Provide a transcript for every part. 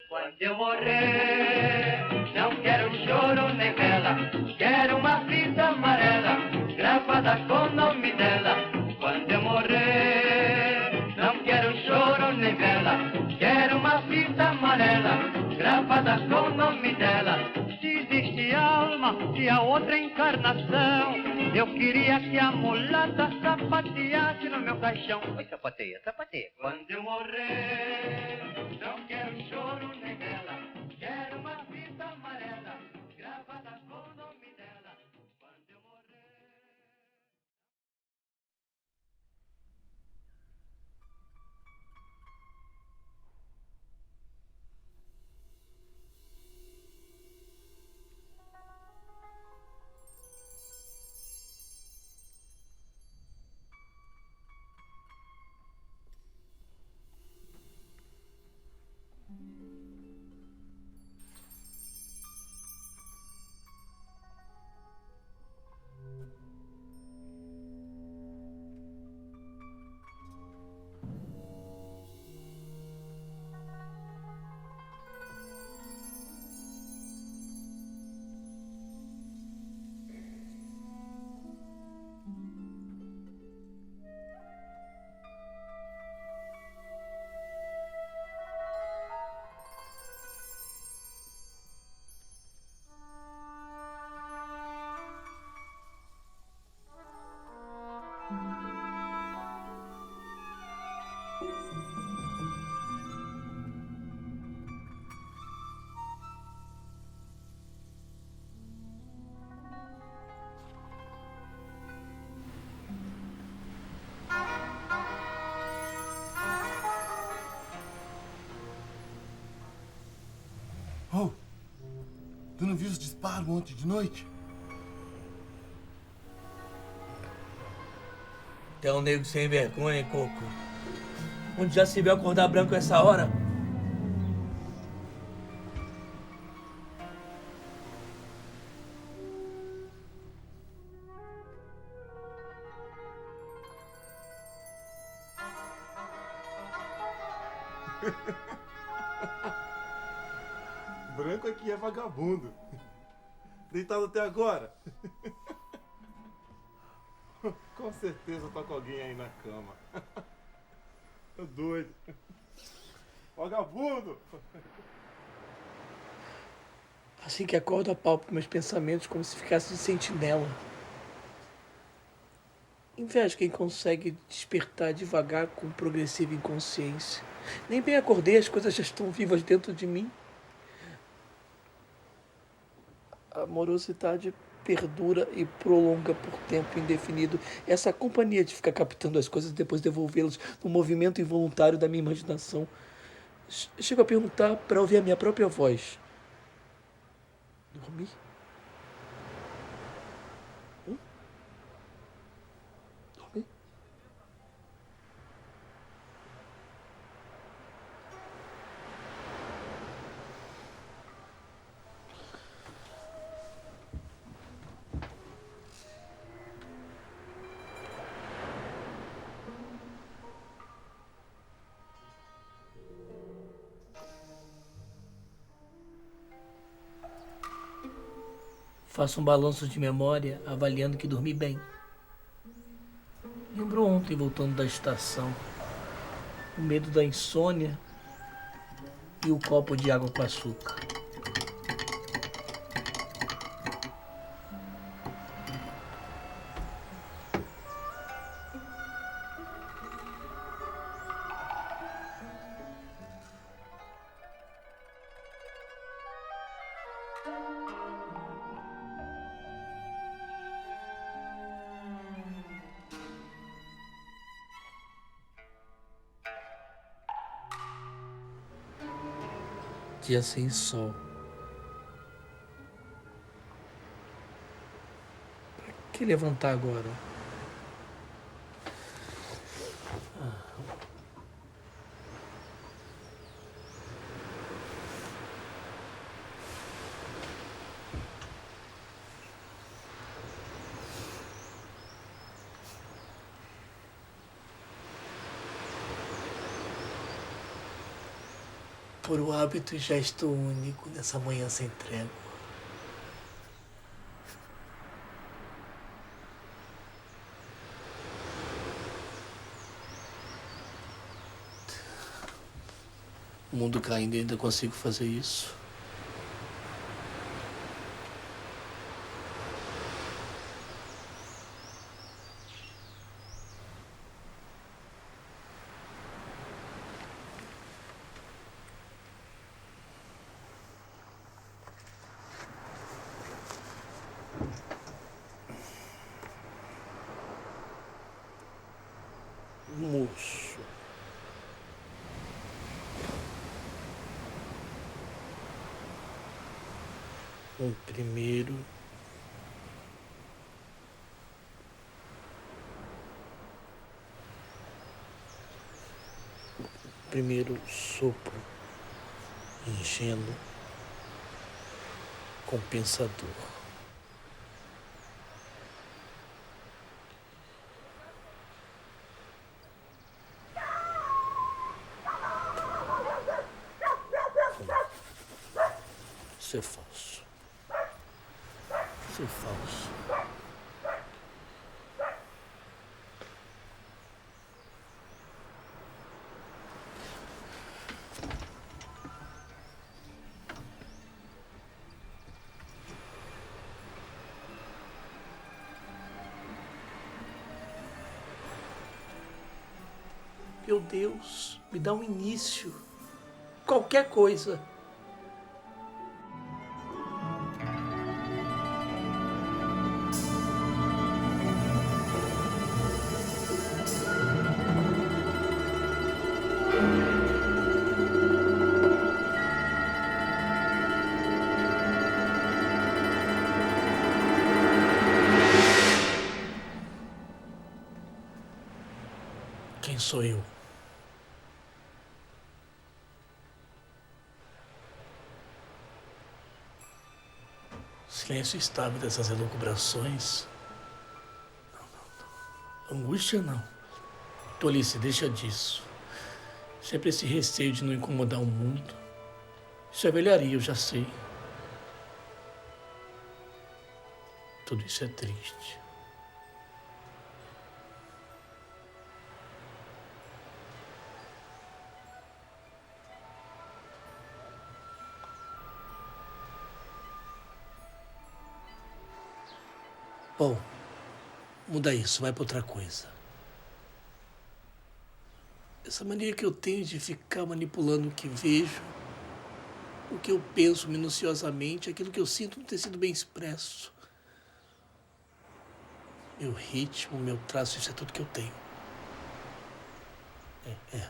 Quando eu morrer, não quero choro nem vela, quero uma fita amarela, gravada com o nome dela. Quando eu morrer, não quero choro nem vela, quero uma fita amarela, gravada com o nome dela. Se existe alma, se há outra encarnação, eu queria que a mulata sapateasse no meu caixão. Oi, sapateia, sapateia. Quando eu morrer, não quero choro nem vela, quero uma fita amarela, gravada com o nome dela. Quando eu morrer... Oh, tu não viu os disparos ontem de noite? Tu é um nego sem vergonha, hein, Coco? Onde já se viu acordar branco essa hora? Branco aqui é vagabundo. Deitado até agora. Com certeza tá com alguém aí na cama. Tô doido. Vagabundo! Assim que acordo, apalpo meus pensamentos como se ficasse de sentinela. Invejo quem consegue despertar devagar com progressiva inconsciência. Nem bem acordei, as coisas já estão vivas dentro de mim. A morosidade perdura e prolonga por tempo indefinido. Essa companhia de ficar captando as coisas e depois devolvê-las no movimento involuntário da minha imaginação. Chego a perguntar para ouvir a minha própria voz. Dormi? Dormi? Faço um balanço de memória, avaliando que dormi bem. Lembro ontem, voltando da estação, o medo da insônia e o copo de água com açúcar. Dia sem sol. Pra que levantar agora? por um hábito e gesto único nessa manhã sem trégua. O mundo caindo e ainda consigo fazer isso. Moço. Um primeiro sopro ingênuo, compensador. Isso é falso. Isso é falso. Meu Deus, me dá um início. Qualquer coisa. Quem sou eu? Silêncio estável dessas elucubrações. Não. Angústia não. Tolice, deixa disso. Sempre esse receio de não incomodar o mundo. Isso é velharia, eu já sei. Tudo isso é triste. Bom, muda isso, vai pra outra coisa. Essa mania que eu tenho de ficar manipulando o que vejo, o que eu penso minuciosamente, aquilo que eu sinto não ter sido bem expresso. Meu ritmo, meu traço, isso é tudo que eu tenho. É.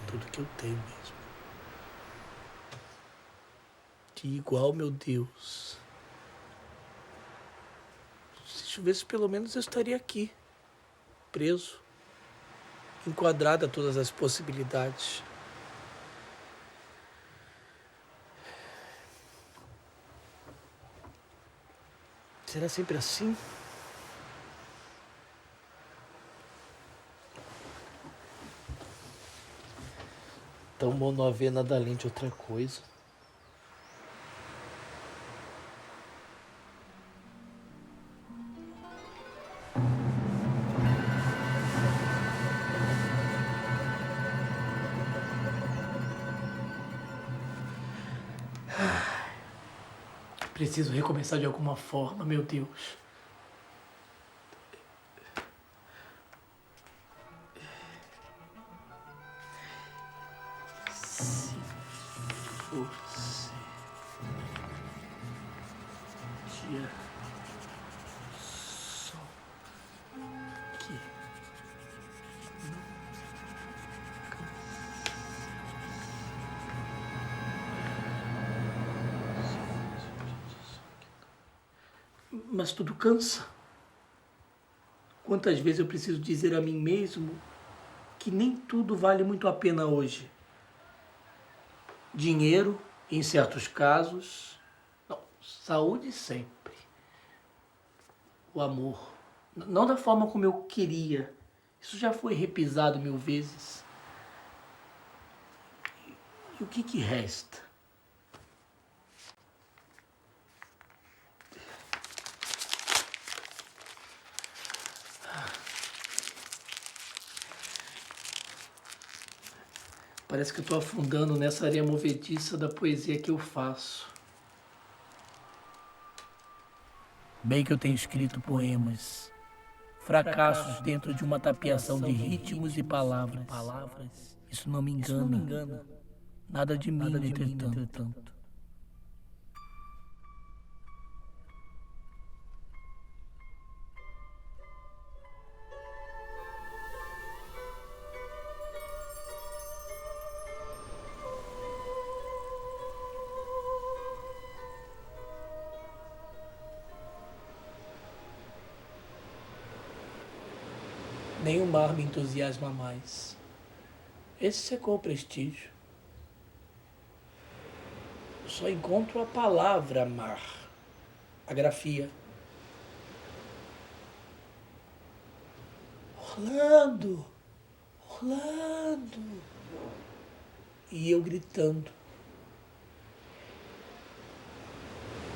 Tudo que eu tenho mesmo. De igual, meu Deus. Se chovesse, pelo menos eu estaria aqui, preso, enquadrado a todas as possibilidades. Será sempre assim? Tão bom não haver nada além de outra coisa. Preciso recomeçar de alguma forma, meu Deus. Se você dia só que mas tudo cansa. Quantas vezes eu preciso dizer a mim mesmo que nem tudo vale muito a pena hoje. Dinheiro, em certos casos. Não, saúde sempre. O amor. Não da forma como eu queria. Isso já foi repisado 1000 vezes. E o que resta? Parece que eu estou afundando nessa areia movediça da poesia que eu faço. Bem que eu tenho escrito poemas, fracassos dentro de uma tapiação de ritmos e palavras. Isso não me engana. Nada de mim, entretanto. Nem o mar me entusiasma mais. Esse secou o prestígio. Eu só encontro a palavra mar, a grafia. Orlando! Orlando! E eu gritando.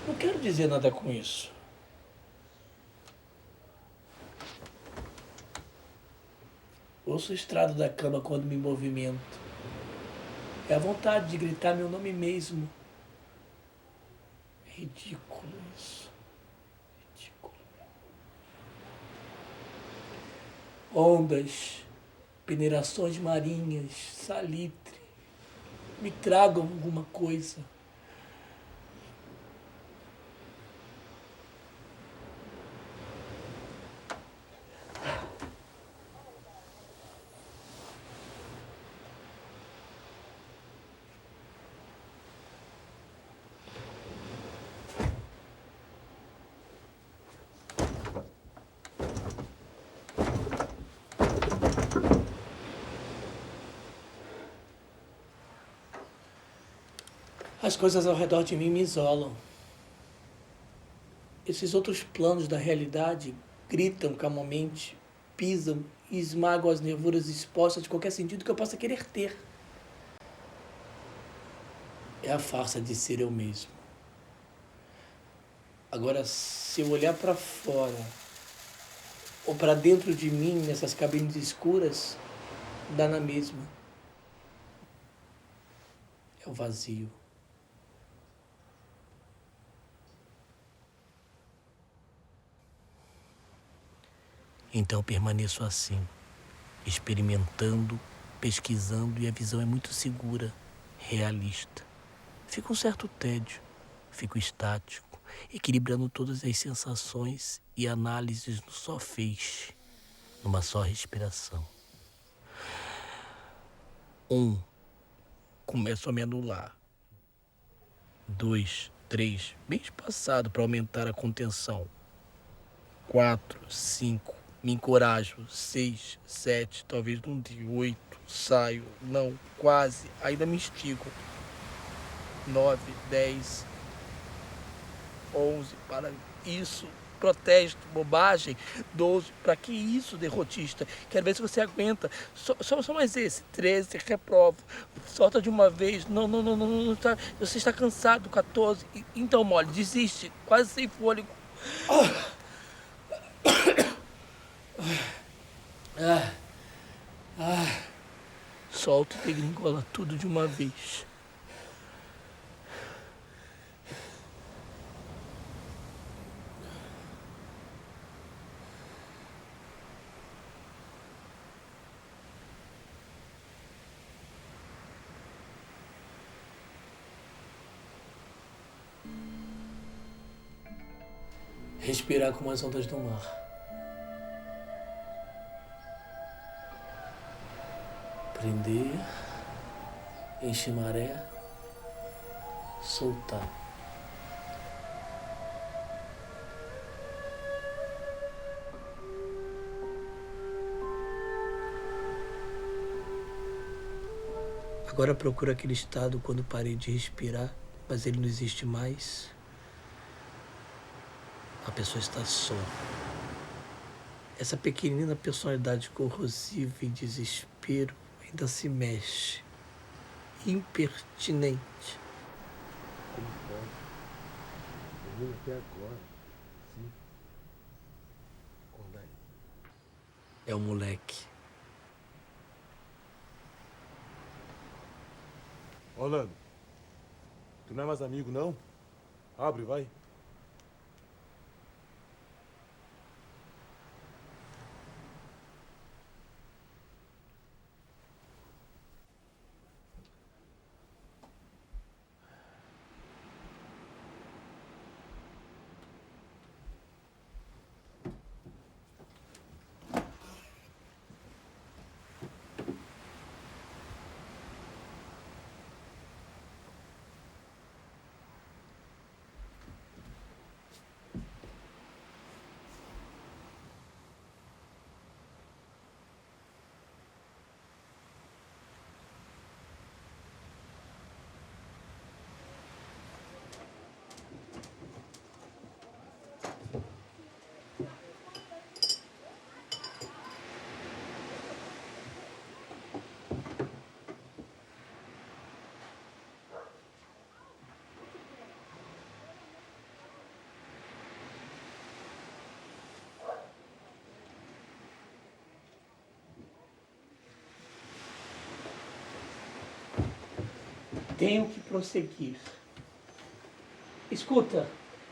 Não quero dizer nada com isso. Ouço o estrado da cama quando me movimento. É a vontade de gritar meu nome mesmo. É ridículo isso. Ridículo. Ondas, peneirações marinhas, salitre. Me tragam alguma coisa. As coisas ao redor de mim me isolam. Esses outros planos da realidade gritam calmamente, pisam e esmagam as nervuras expostas de qualquer sentido que eu possa querer ter. É a farsa de ser eu mesmo. Agora, se eu olhar para fora ou para dentro de mim, nessas cabines escuras, dá na mesma. É o vazio. Então eu permaneço assim, experimentando, pesquisando, e a visão é muito segura, realista. Fica um certo tédio, fico estático, equilibrando todas as sensações e análises no só feixe, numa só respiração. Começo a me anular. 2, 3, bem espaçado para aumentar a contenção. 4, 5, me encorajo. 6, 7, talvez não dê. 8, saio. Não, quase, ainda me estico. 9, 10, 11, para isso. Protesto, bobagem. 12, pra que isso, derrotista? Quero ver se você aguenta. Só mais esse. 13, reprovo. Solta de uma vez. Não, tá, você está cansado. 14, então, mole, desiste. Quase sem fôlego. Solta e degringola tudo de uma vez. Respirar como as ondas do mar. Prender, encher maré, soltar. Agora procuro aquele estado quando parei de respirar, mas ele não existe mais. A pessoa está só. Essa pequenina personalidade corrosiva em desespero ainda se mexe. impertinente. Como pode? Dormindo até agora. Sim. Acorda aí. É o moleque. Orlando, tu não é mais amigo, não? Abre, vai. Tenho que prosseguir. Escuta,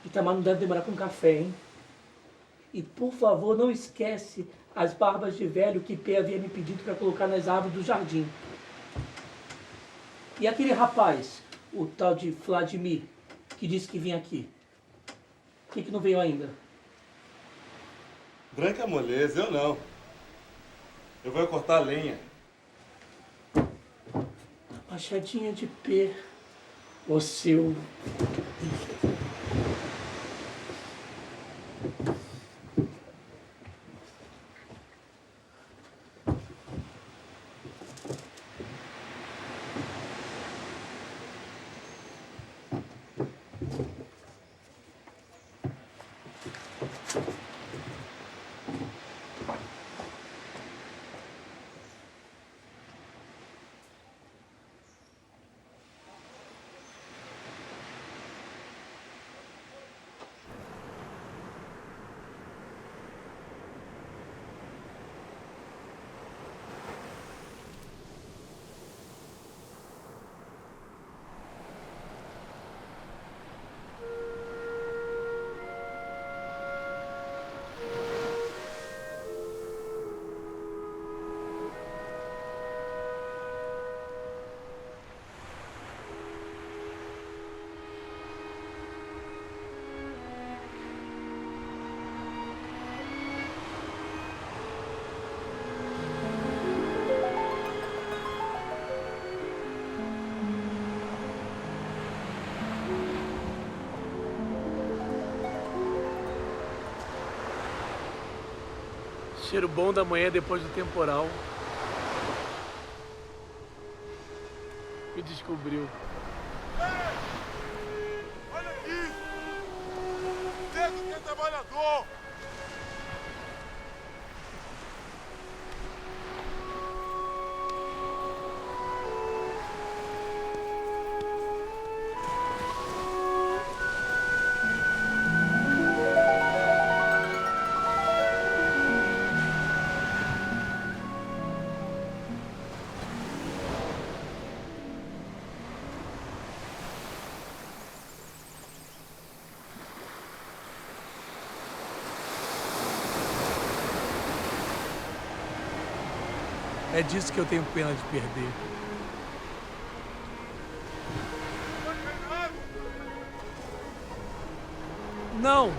Itamar não deve demorar com café, hein? E por favor, não esquece as barbas de velho que P havia me pedido para colocar nas árvores do jardim. E aquele rapaz, o tal de Vladimir, que disse que vinha aqui. Por que não veio ainda? Branca moleza, eu não. Eu vou cortar a lenha. Machadinha de P. O seu. Cheiro bom da manhã depois do temporal. Me descobriu. Olha aqui! Nego que é trabalhador! É disso que eu tenho pena de perder. Não!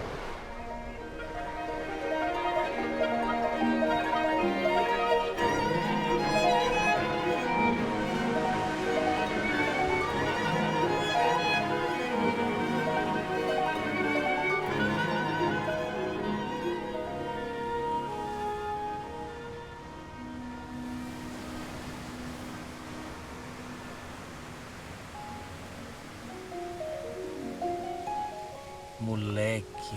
Moleque.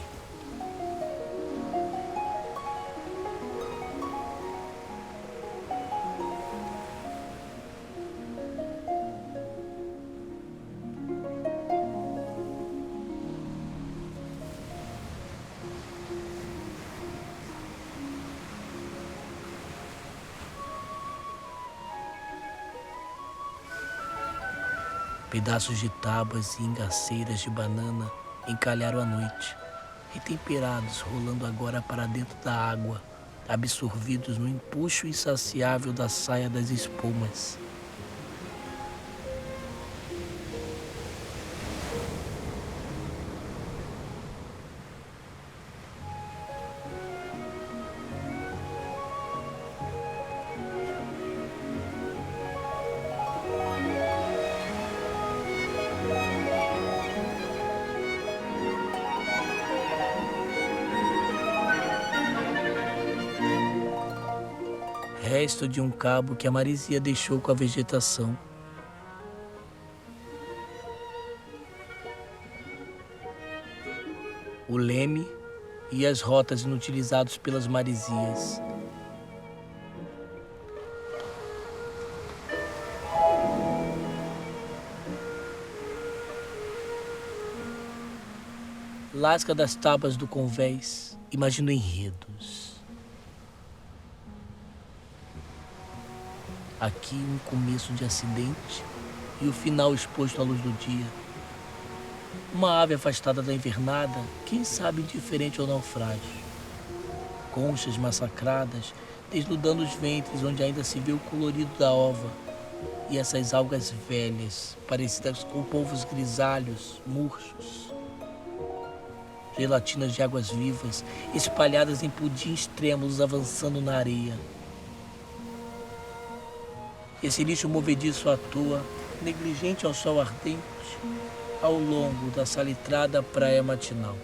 Pedaços de tábuas e engaceiras de banana encalharam a noite, retemperados, rolando agora para dentro da água, absorvidos no empuxo insaciável da saia das espumas. Resto de um cabo que a maresia deixou com a vegetação. O leme e as rotas inutilizados pelas maresias. Lasca das tábuas do convés, imagino enredos. Aqui um começo de acidente e o final exposto à luz do dia. Uma ave afastada da invernada, quem sabe indiferente ao naufrágio. Conchas massacradas, desnudando os ventres onde ainda se vê o colorido da ova. E essas algas velhas, parecidas com polvos grisalhos, murchos. Gelatinas de águas vivas, espalhadas em pudins trêmulos avançando na areia. Esse lixo movediço à toa, negligente ao sol ardente, ao longo da salitrada praia matinal.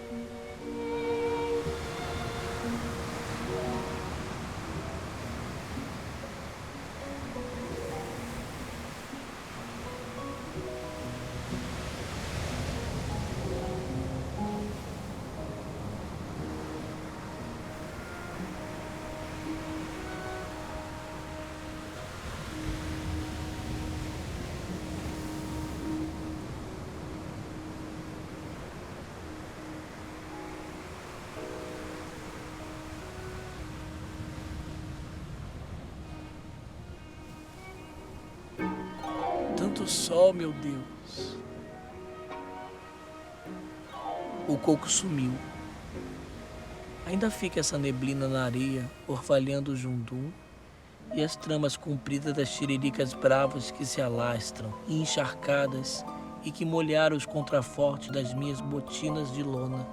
Tanto sol, meu Deus. O coco sumiu. Ainda fica essa neblina na areia, orvalhando o jundum e as tramas compridas das tiriricas bravas que se alastram e encharcadas e que molharam os contrafortes das minhas botinas de lona.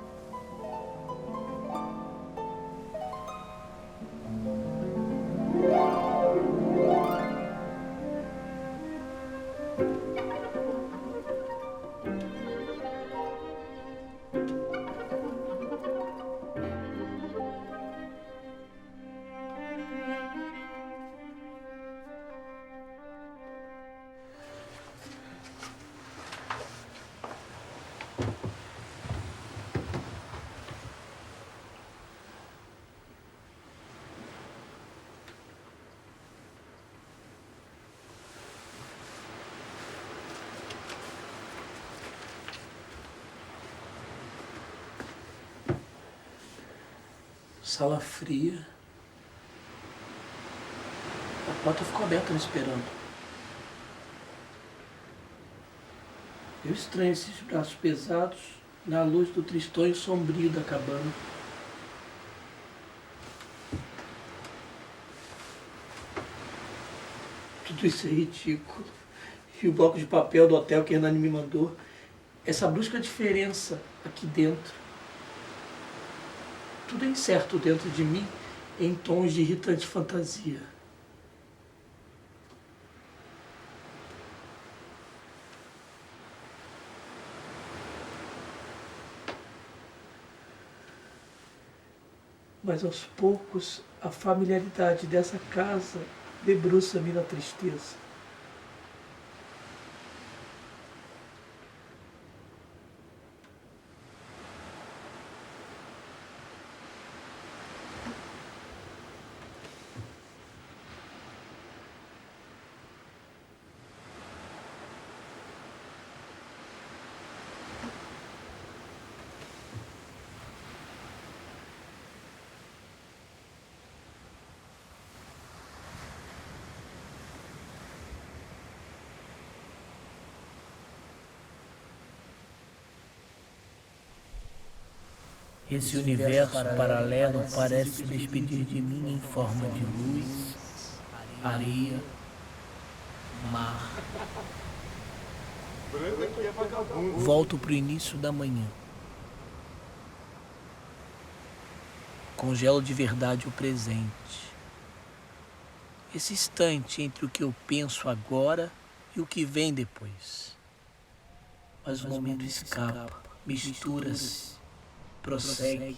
Sala fria. A porta ficou aberta me esperando. Eu estranho esses braços pesados na luz do tristonho sombrio da cabana. Tudo isso é ridículo. E o bloco de papel do hotel que a Hernani me mandou. Essa brusca diferença aqui dentro. Tudo é incerto dentro de mim, em tons de irritante fantasia. Mas aos poucos, a familiaridade dessa casa debruça-me na tristeza. Esse universo paralelo parece se despedir de mim em forma de luz, areia, mar. Branco aqui é vagabundo. Volto pro início da manhã. Congelo de verdade o presente. Esse instante entre o que eu penso agora e o que vem depois. Mas o momento escapa, mistura-se, prossegue.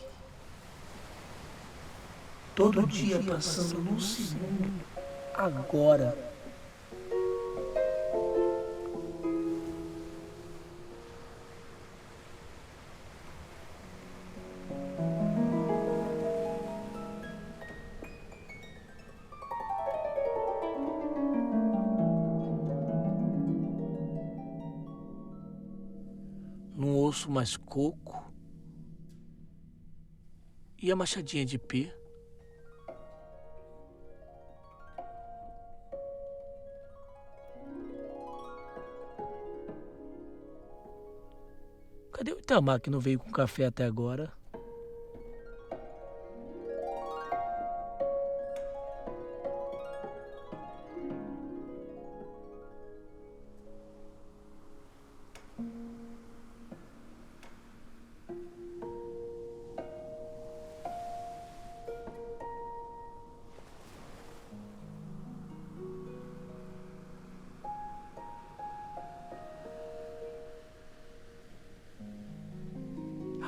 Todo dia passando num segundo, agora. Não ouço mais coco e a machadinha de pé. Cadê o Itamar que não veio com café até agora?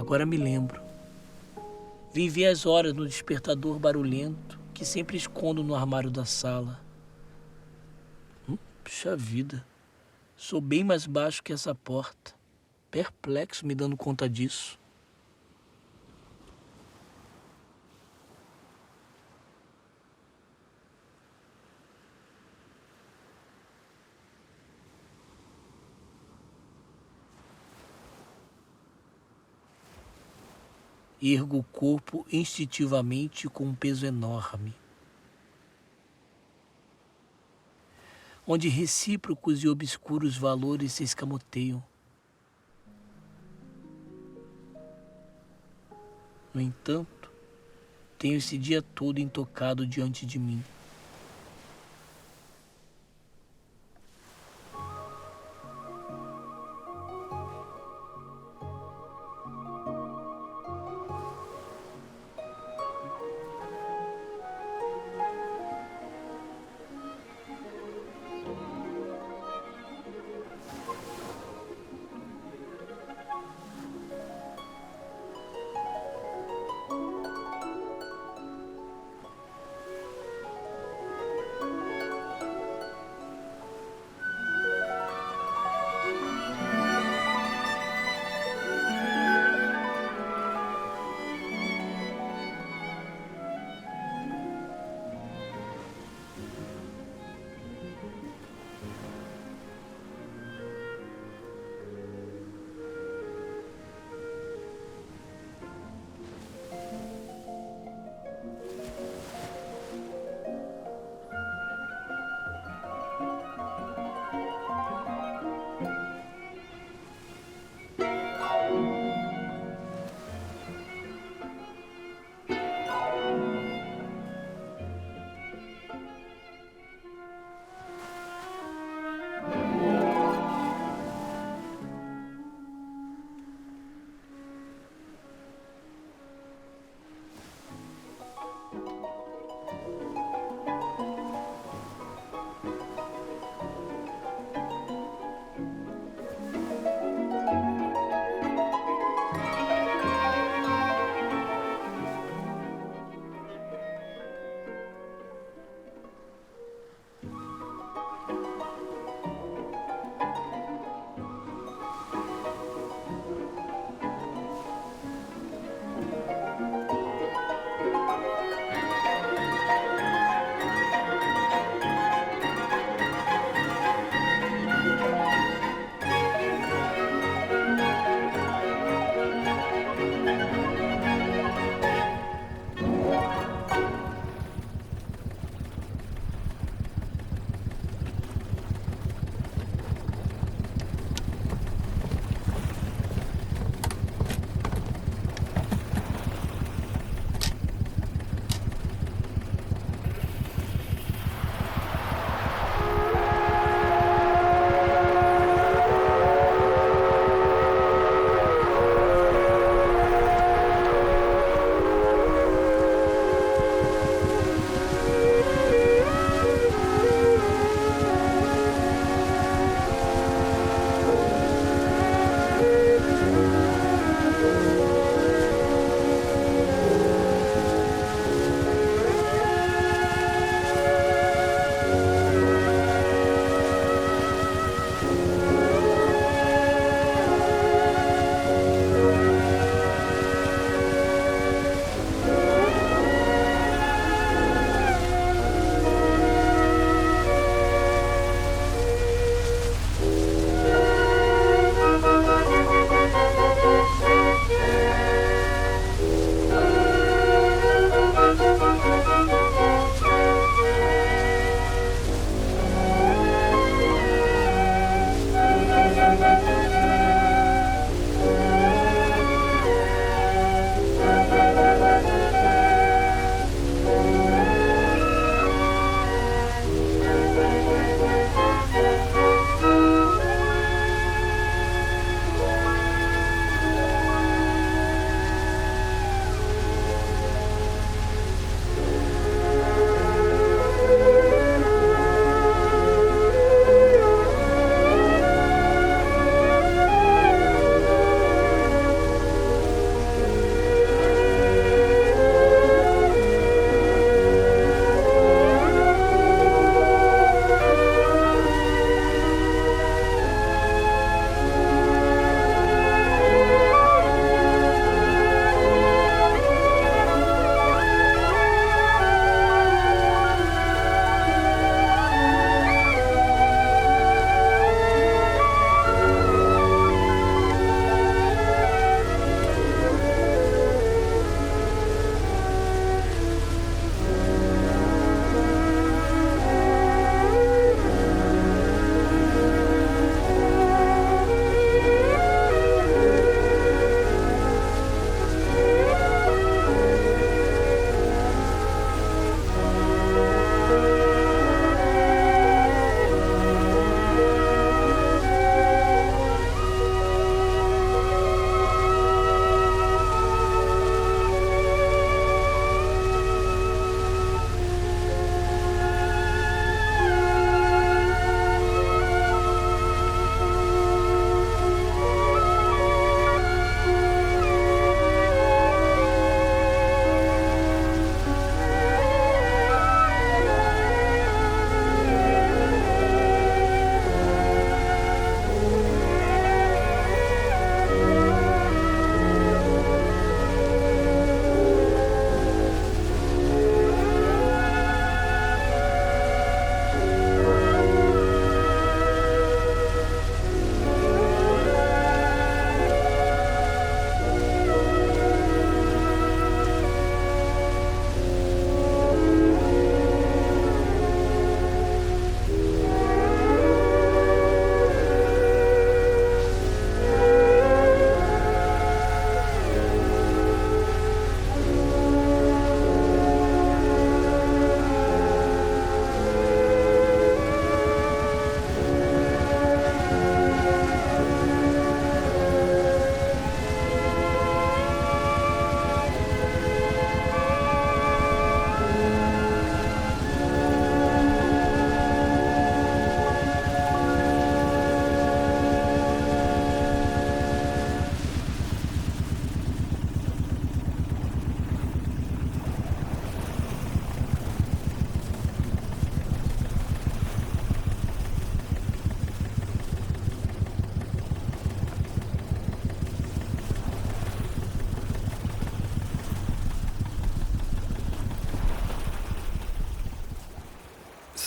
Agora me lembro. Vivi as horas no despertador barulhento que sempre escondo no armário da sala. Puxa vida, sou bem mais baixo que essa porta. Perplexo me dando conta disso. Ergo o corpo instintivamente com um peso enorme. Onde recíprocos e obscuros valores se escamoteiam. No entanto, tenho esse dia todo intocado diante de mim.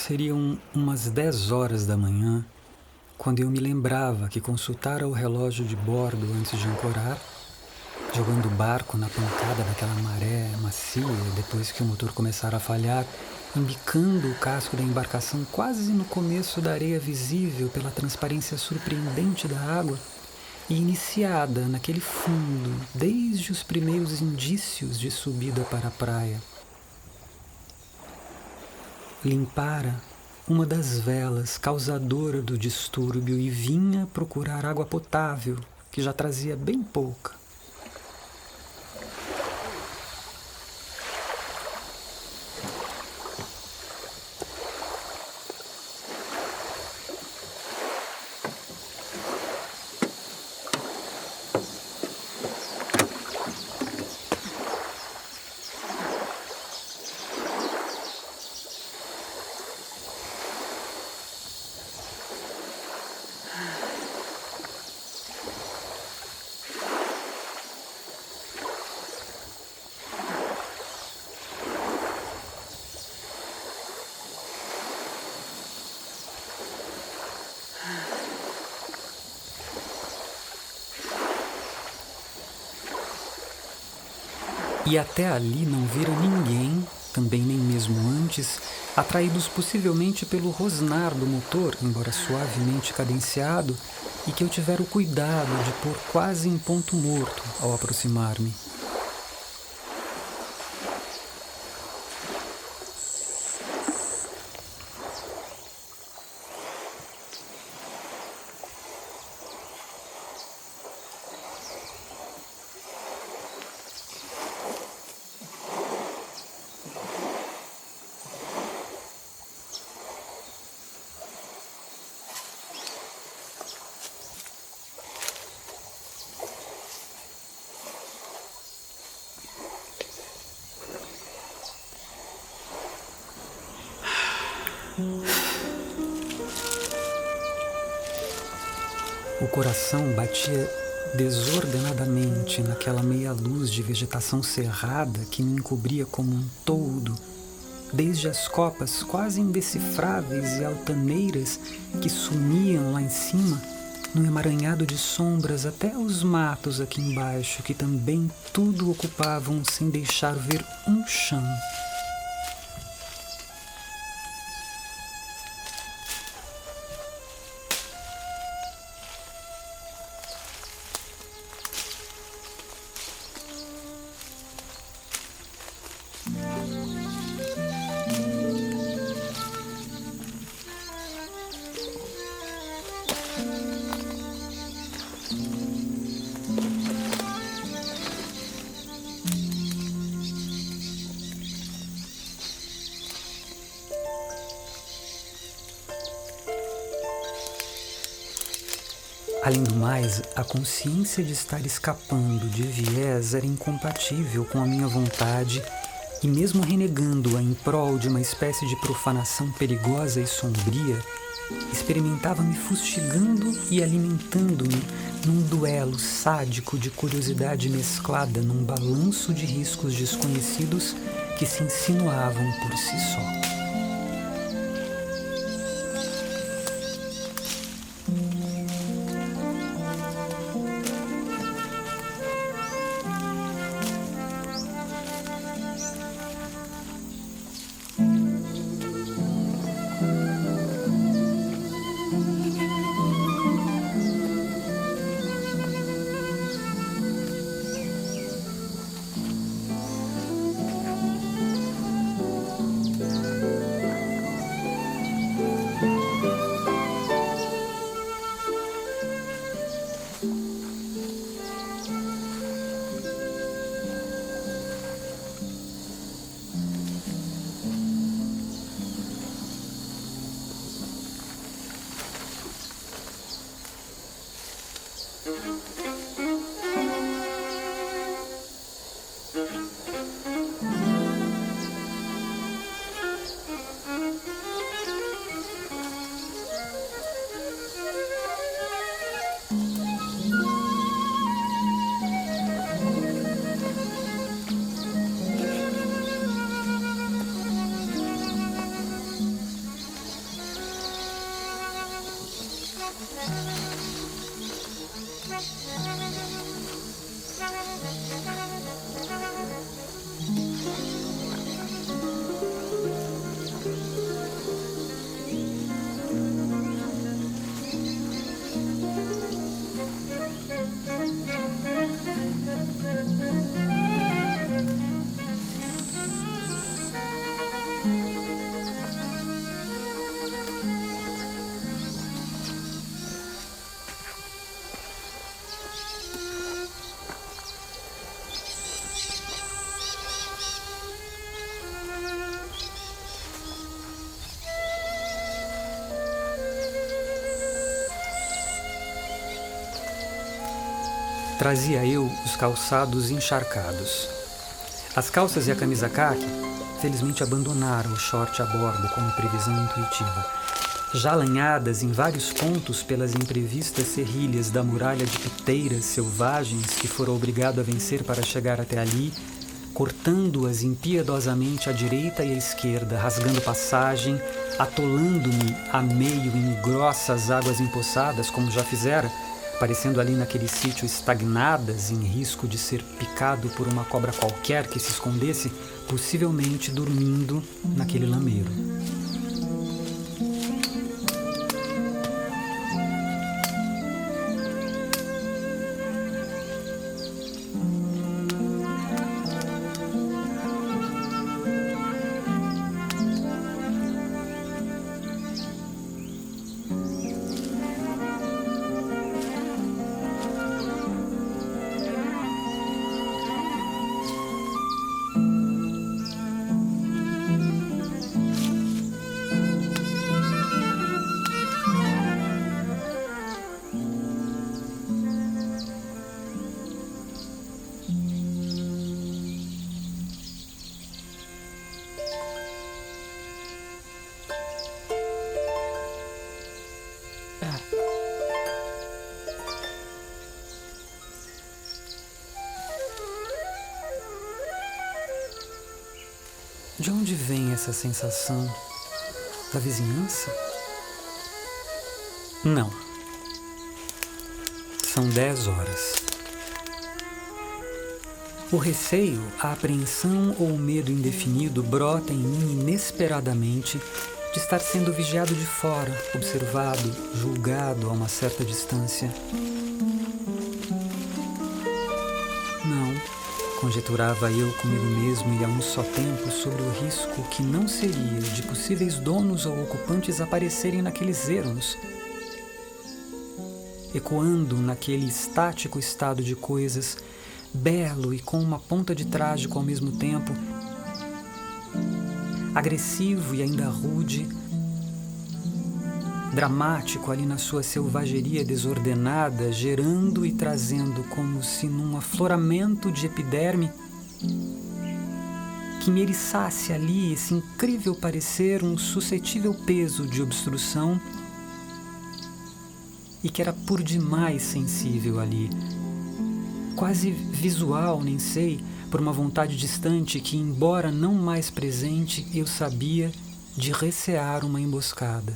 Seriam umas 10 horas da manhã, quando eu me lembrava que consultara o relógio de bordo antes de ancorar, jogando o barco na pancada daquela maré macia depois que o motor começara a falhar, embicando o casco da embarcação quase no começo da areia visível pela transparência surpreendente da água e iniciada naquele fundo desde os primeiros indícios de subida para a praia. Limpara uma das velas causadora do distúrbio e vinha procurar água potável, que já trazia bem pouca. E até ali não vira ninguém, também nem mesmo antes, atraídos possivelmente pelo rosnar do motor, embora suavemente cadenciado, e que eu tivera o cuidado de pôr quase em ponto morto ao aproximar-me. O coração batia desordenadamente naquela meia-luz de vegetação cerrada que me encobria como um toldo, desde as copas quase indecifráveis e altaneiras que sumiam lá em cima, num emaranhado de sombras até os matos aqui embaixo, que também tudo ocupavam sem deixar ver um chão. Além do mais, a consciência de estar escapando de viés era incompatível com a minha vontade e mesmo renegando-a em prol de uma espécie de profanação perigosa e sombria, experimentava-me fustigando e alimentando-me num duelo sádico de curiosidade mesclada num balanço de riscos desconhecidos que se insinuavam por si só. trazia eu os calçados encharcados. As calças e a camisa caqui, felizmente abandonaram o short a bordo como previsão intuitiva, já lanhadas em vários pontos pelas imprevistas serrilhas da muralha de piteiras selvagens que fora obrigado a vencer para chegar até ali, cortando-as impiedosamente à direita e à esquerda, rasgando passagem, atolando-me a meio em grossas águas empoçadas, como já fizera, parecendo ali naquele sítio estagnadas, em risco de ser picado por uma cobra qualquer que se escondesse, possivelmente dormindo naquele lameiro. De onde vem essa sensação? Da vizinhança? Não. São 10 horas. O receio, a apreensão ou o medo indefinido brota em mim inesperadamente de estar sendo vigiado de fora, observado, julgado a uma certa distância. Não. Conjeturava eu comigo mesmo e a um só tempo sobre o risco que não seria de possíveis donos ou ocupantes aparecerem naqueles ermos, ecoando naquele estático estado de coisas, belo e com uma ponta de trágico ao mesmo tempo, agressivo e ainda rude, dramático ali na sua selvageria desordenada, gerando e trazendo como se num afloramento de epiderme que me eriçasse ali esse incrível parecer, um suscetível peso de obstrução e que era por demais sensível ali, quase visual, nem sei, por uma vontade distante que, embora não mais presente, eu sabia de recear uma emboscada.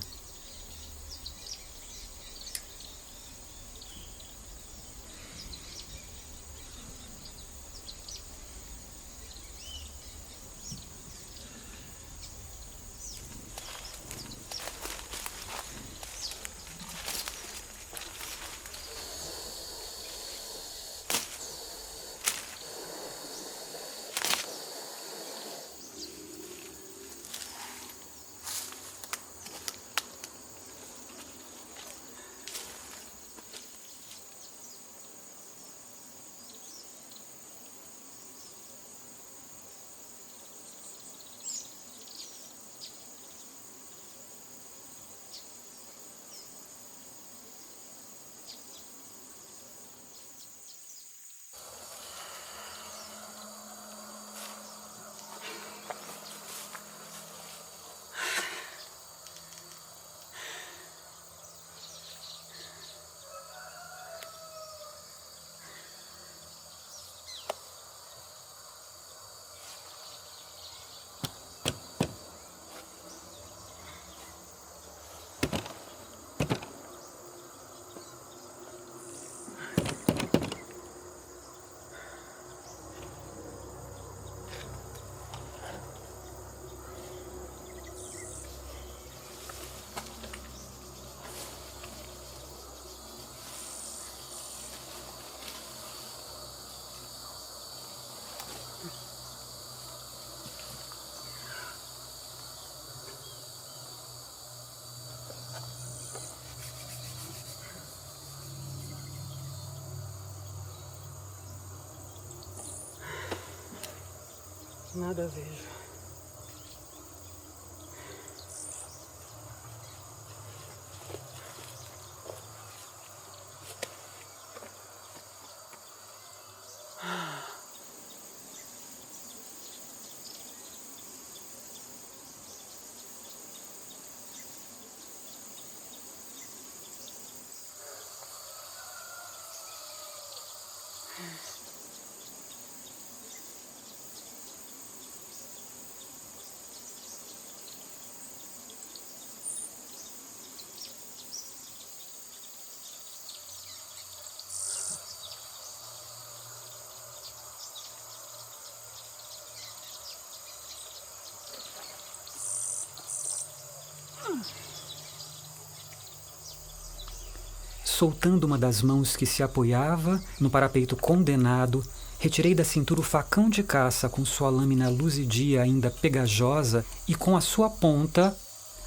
Nada vejo. Soltando uma das mãos que se apoiava no parapeito condenado, retirei da cintura o facão de caça com sua lâmina luzidia ainda pegajosa e com a sua ponta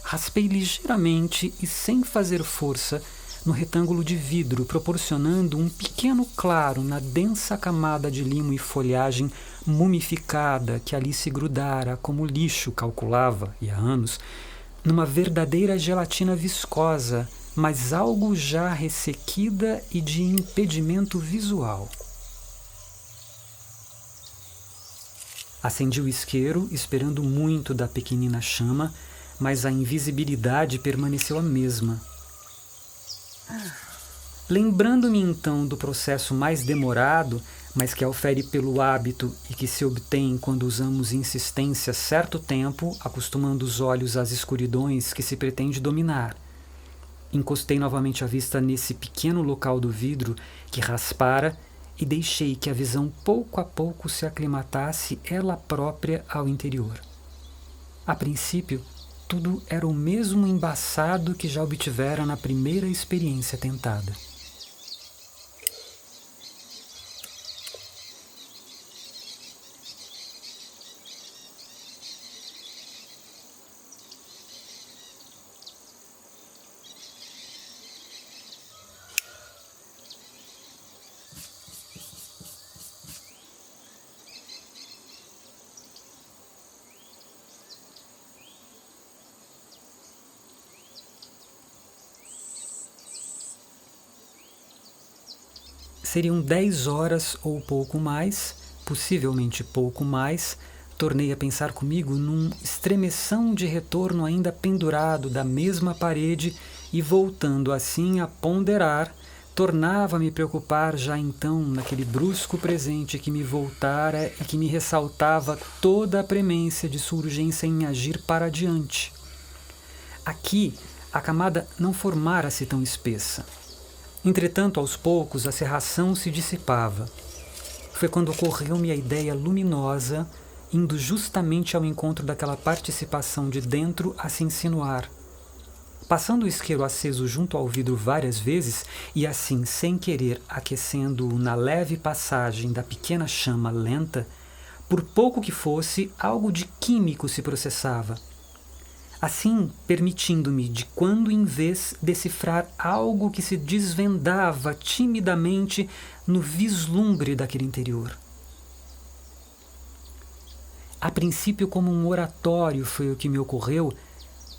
raspei ligeiramente e sem fazer força no retângulo de vidro, proporcionando um pequeno claro na densa camada de limo e folhagem mumificada que ali se grudara, como lixo calculava, e há anos, numa verdadeira gelatina viscosa, mas algo já ressequida e de impedimento visual. Acendi o isqueiro, esperando muito da pequenina chama, mas a invisibilidade permaneceu a mesma. Lembrando-me então do processo mais demorado, mas que aufere pelo hábito e que se obtém quando usamos insistência certo tempo, acostumando os olhos às escuridões que se pretende dominar, encostei novamente a vista nesse pequeno local do vidro que raspara e deixei que a visão pouco a pouco se aclimatasse ela própria ao interior. A princípio, tudo era o mesmo embaçado que já obtivera na primeira experiência tentada. Seriam 10 horas ou pouco mais, possivelmente pouco mais, tornei a pensar comigo num estremeção de retorno ainda pendurado da mesma parede e voltando assim a ponderar, tornava a me preocupar já então naquele brusco presente que me voltara e que me ressaltava toda a premência de sua urgência em agir para adiante. Aqui a camada não formara-se tão espessa. Entretanto, aos poucos, a cerração se dissipava. Foi quando ocorreu-me a ideia luminosa, indo justamente ao encontro daquela participação de dentro a se insinuar. Passando o isqueiro aceso junto ao vidro várias vezes, e assim, sem querer, aquecendo-o na leve passagem da pequena chama lenta, por pouco que fosse, algo de químico se processava. Assim, permitindo-me, de quando em vez, decifrar algo que se desvendava timidamente no vislumbre daquele interior. A princípio, como um oratório foi o que me ocorreu,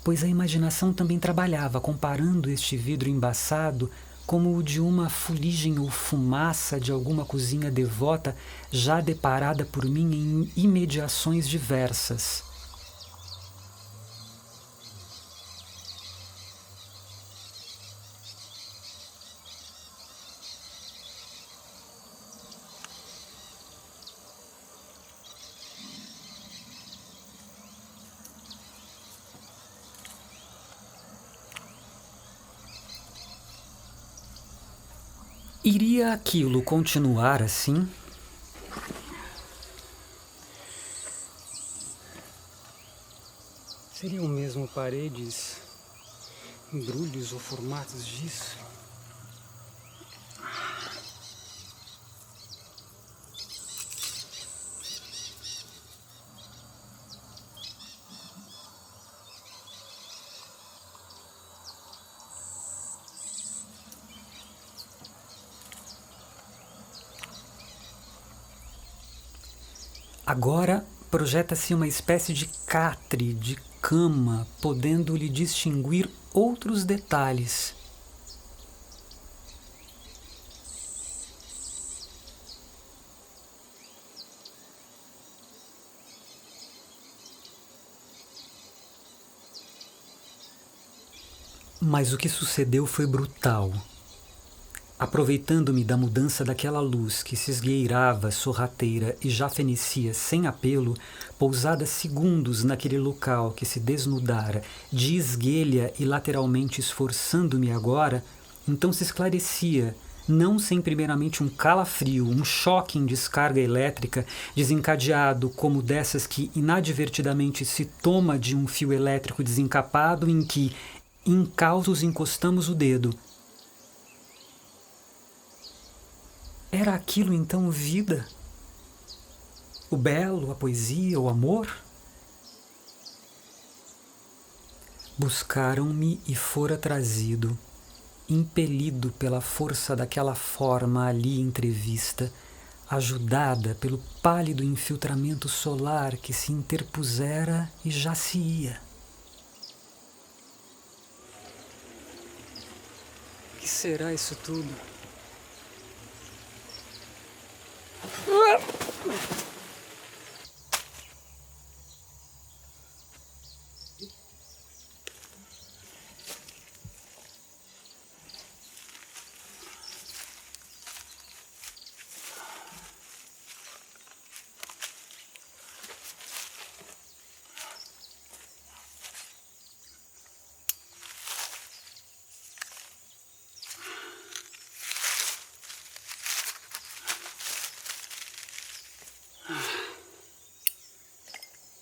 pois a imaginação também trabalhava, comparando este vidro embaçado como o de uma fuligem ou fumaça de alguma cozinha devota já deparada por mim em imediações diversas. Iria aquilo continuar assim? Seriam mesmo paredes, embrulhos ou formatos disso? Agora projeta-se uma espécie de catre, de cama, podendo-lhe distinguir outros detalhes. Mas o que sucedeu foi brutal. aproveitando-me da mudança daquela luz que se esgueirava, sorrateira e já fenecia sem apelo, pousada segundos naquele local que se desnudara, de esguelha e lateralmente esforçando-me agora, então se esclarecia, não sem primeiramente um calafrio, um choque em descarga elétrica, desencadeado como dessas que inadvertidamente se toma de um fio elétrico desencapado em que, incautos, encostamos o dedo. Era aquilo então vida? O belo, a poesia, o amor? Buscaram-me e fora trazido, impelido pela força daquela forma ali entrevista, ajudada pelo pálido infiltramento solar que se interpusera e já se ia. Que será isso tudo?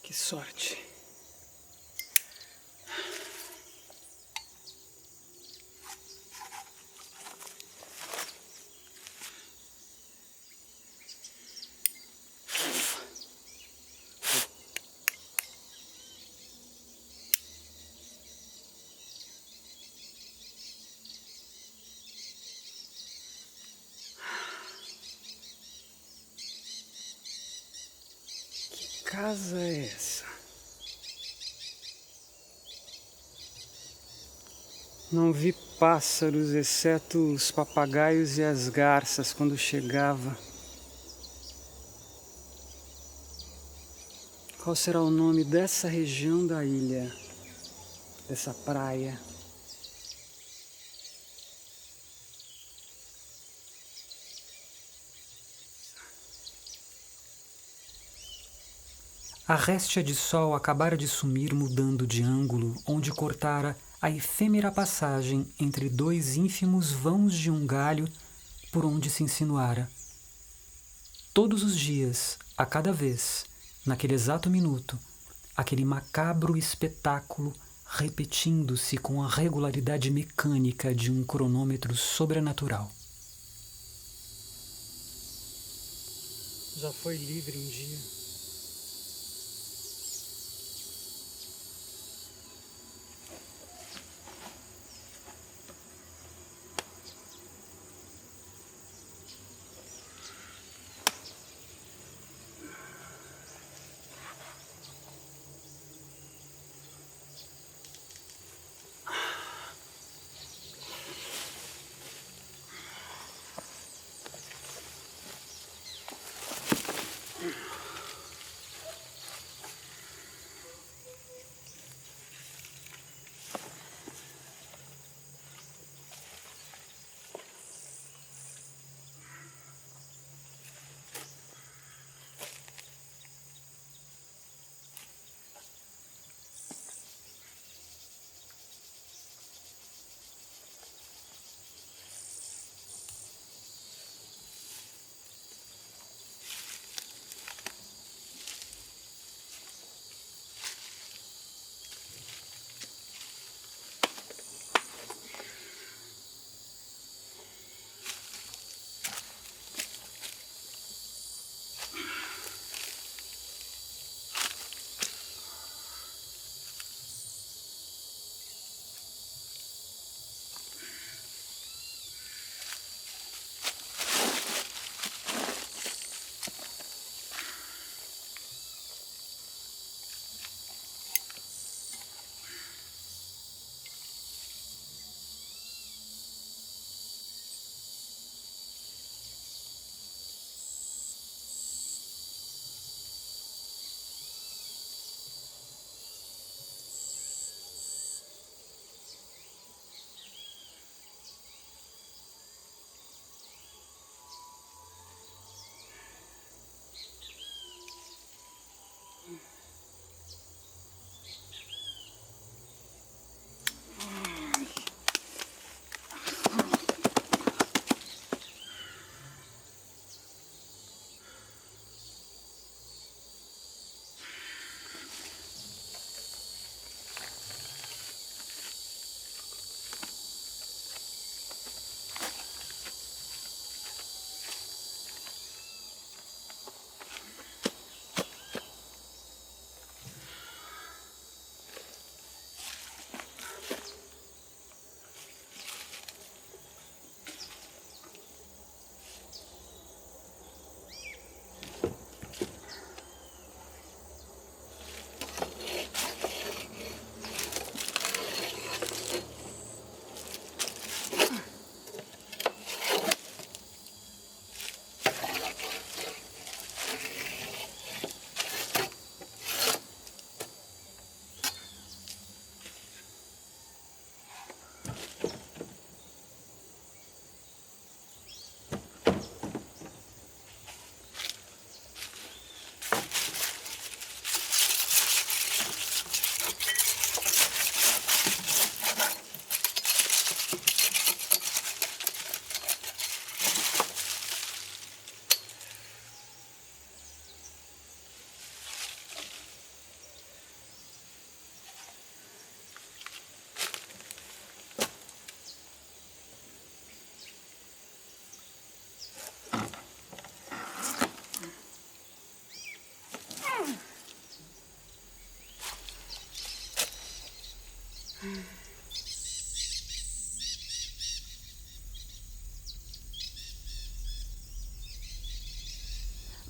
Que sorte. Que casa é essa? Não vi pássaros, exceto os papagaios e as garças, quando chegava. Qual será o nome dessa região da ilha, dessa praia? A réstia de sol acabara de sumir, mudando de ângulo, onde cortara a efêmera passagem entre dois ínfimos vãos de um galho por onde se insinuara. Todos os dias, a cada vez, naquele exato minuto, aquele macabro espetáculo repetindo-se com a regularidade mecânica de um cronômetro sobrenatural. Já foi livre um dia.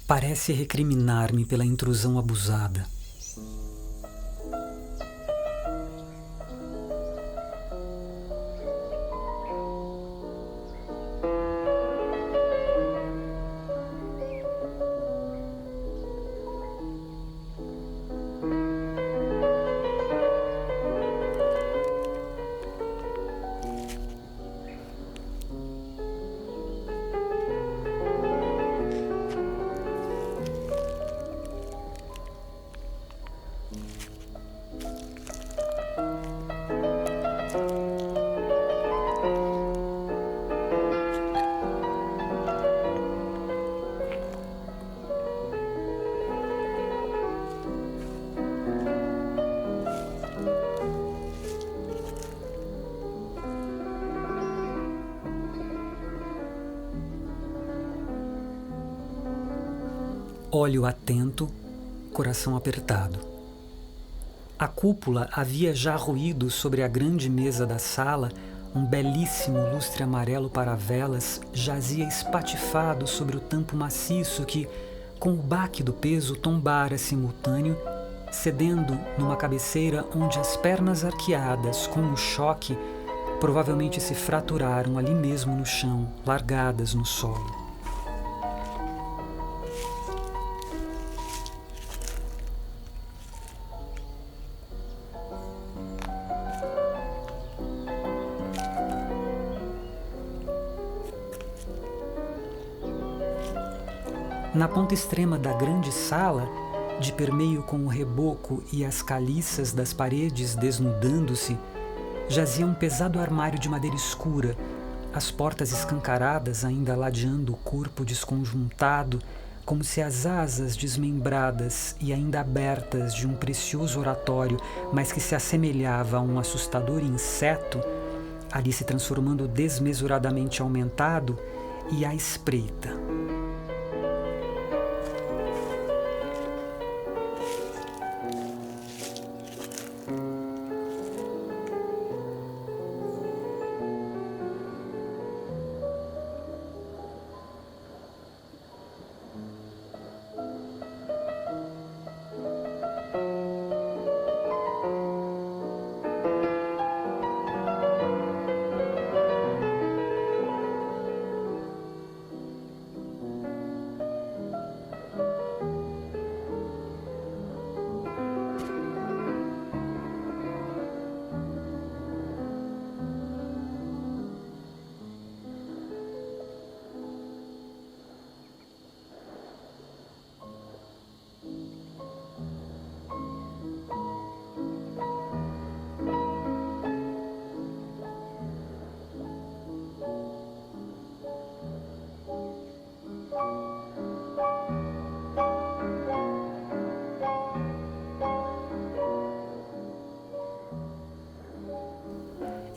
parece recriminar-me pela intrusão abusada. Olho atento, coração apertado. A cúpula havia já ruído sobre a grande mesa da sala, um belíssimo lustre amarelo para velas jazia espatifado sobre o tampo maciço que, com o baque do peso, tombara simultâneo, cedendo numa cabeceira onde as pernas arqueadas, com o choque, provavelmente se fraturaram ali mesmo no chão, largadas no solo. Na ponta extrema da grande sala, de permeio com o reboco e as caliças das paredes desnudando-se, jazia um pesado armário de madeira escura, as portas escancaradas ainda ladeando o corpo desconjuntado, como se as asas desmembradas e ainda abertas de um precioso oratório, mas que se assemelhava a um assustador inseto, ali se transformando desmesuradamente aumentado e à espreita.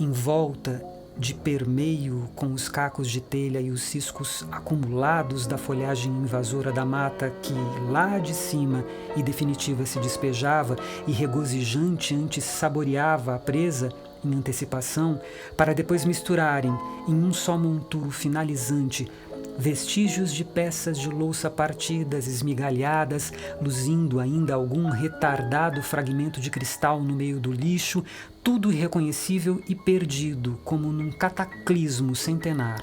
Em volta, de permeio com os cacos de telha e os ciscos acumulados da folhagem invasora da mata que, lá de cima e definitiva, se despejava e regozijante antes saboreava a presa em antecipação, para depois misturarem em um só monturo finalizante vestígios de peças de louça partidas, esmigalhadas, luzindo ainda algum retardado fragmento de cristal no meio do lixo, tudo irreconhecível e perdido, como num cataclismo centenar.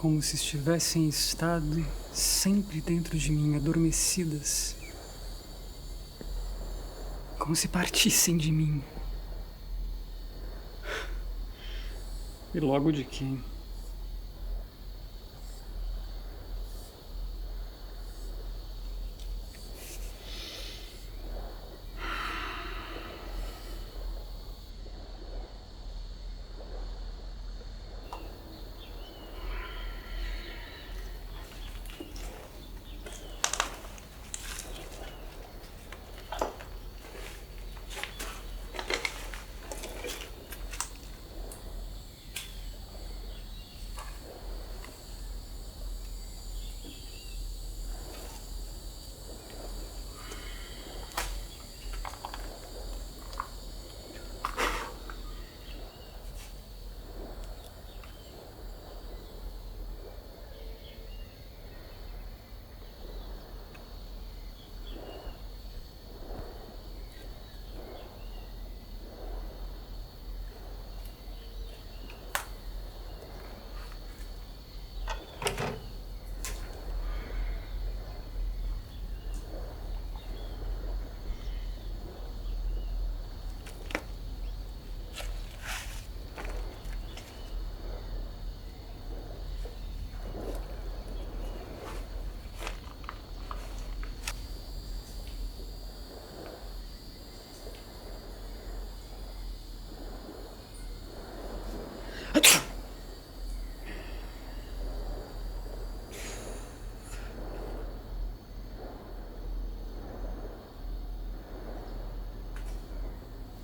como se estivessem em estado sempre dentro de mim, adormecidas, como se partissem de mim. E logo de quem?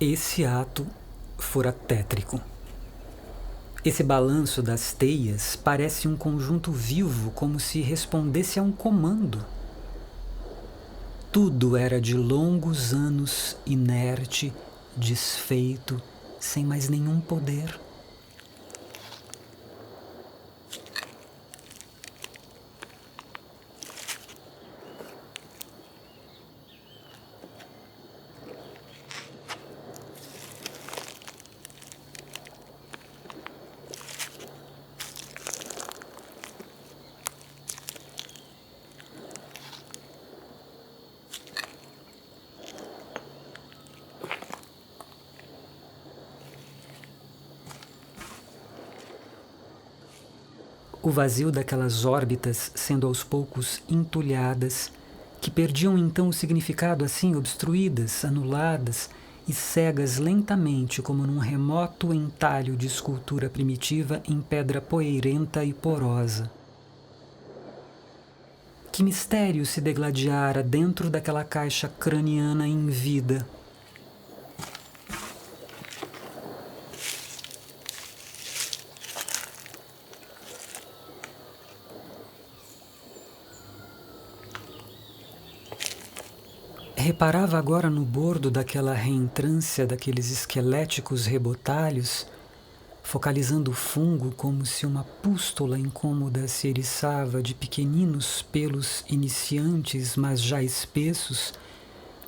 Esse ato fora tétrico. Esse balanço das teias parece um conjunto vivo, como se respondesse a um comando. Tudo era de longos anos inerte, desfeito, sem mais nenhum poder. O vazio daquelas órbitas sendo aos poucos entulhadas, que perdiam então o significado assim obstruídas, anuladas e cegas lentamente como num remoto entalho de escultura primitiva em pedra poeirenta e porosa. Que mistério se degladiara dentro daquela caixa craniana em vida? Reparava agora no bordo daquela reentrância daqueles esqueléticos rebotalhos, focalizando o fungo como se uma pústula incômoda se eriçava de pequeninos pelos iniciantes, mas já espessos,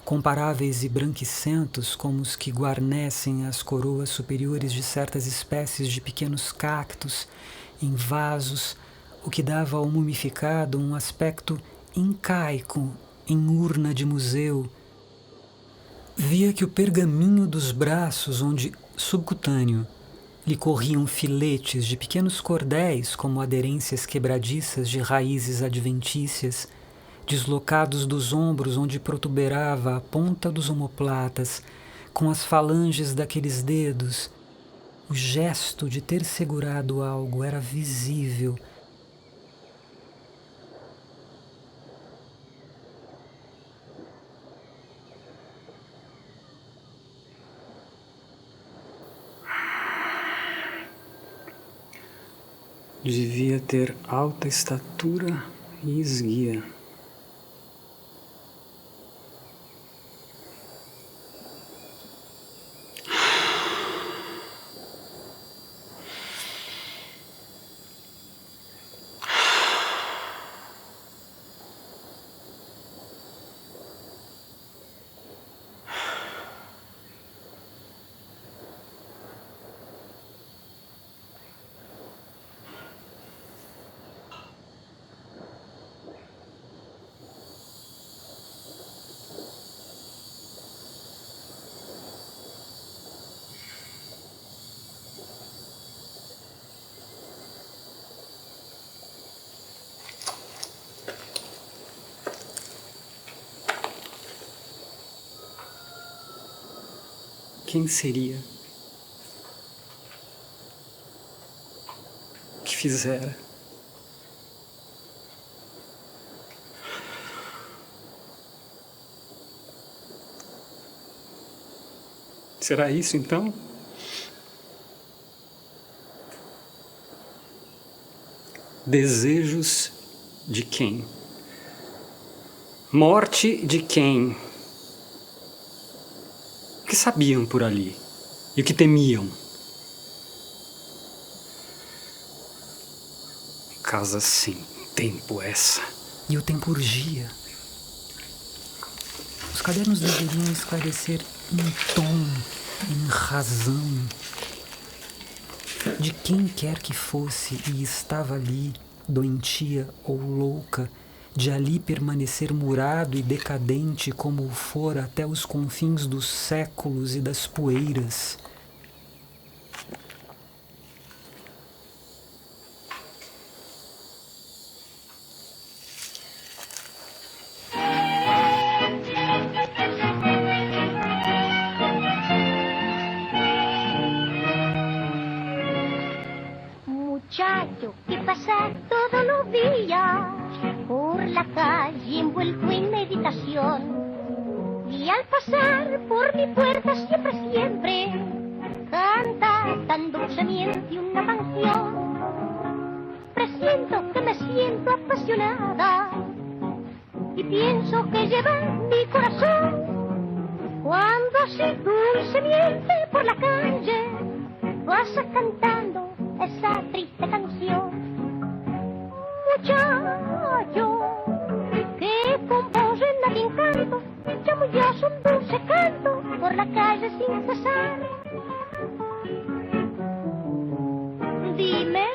comparáveis e branquicentos como os que guarnecem as coroas superiores de certas espécies de pequenos cactos em vasos, o que dava ao mumificado um aspecto incaico em urna de museu. Via que o pergaminho dos braços, onde, subcutâneo, lhe corriam filetes de pequenos cordéis como aderências quebradiças de raízes adventícias, deslocados dos ombros onde protuberava a ponta dos omoplatas, com as falanges daqueles dedos. O gesto de ter segurado algo era visível. Devia ter alta estatura e esguia. Quem seria? O que fizera? Será isso então? Desejos de quem? Morte de quem? O que sabiam por ali? E o que temiam? Casa sem tempo essa. E o tempo urgia. Os cadernos deveriam esclarecer em tom, em razão. De quem quer que fosse e estava ali, doentia ou louca, de ali permanecer murado e decadente como o fora até os confins dos séculos e das poeiras. Muchacho que pasa todos los días por la calle envuelto en meditación, y al pasar por mi puerta siempre, siempre canta tan dulcemente una canción. Presiento que me siento apasionada y pienso que lleva mi corazón cuando así dulcemente por la calle pasa cantando esa triste canción. Muchacho que compone nadie encanto, chamulloso un dulce canto por la calle sin cesar. Dime,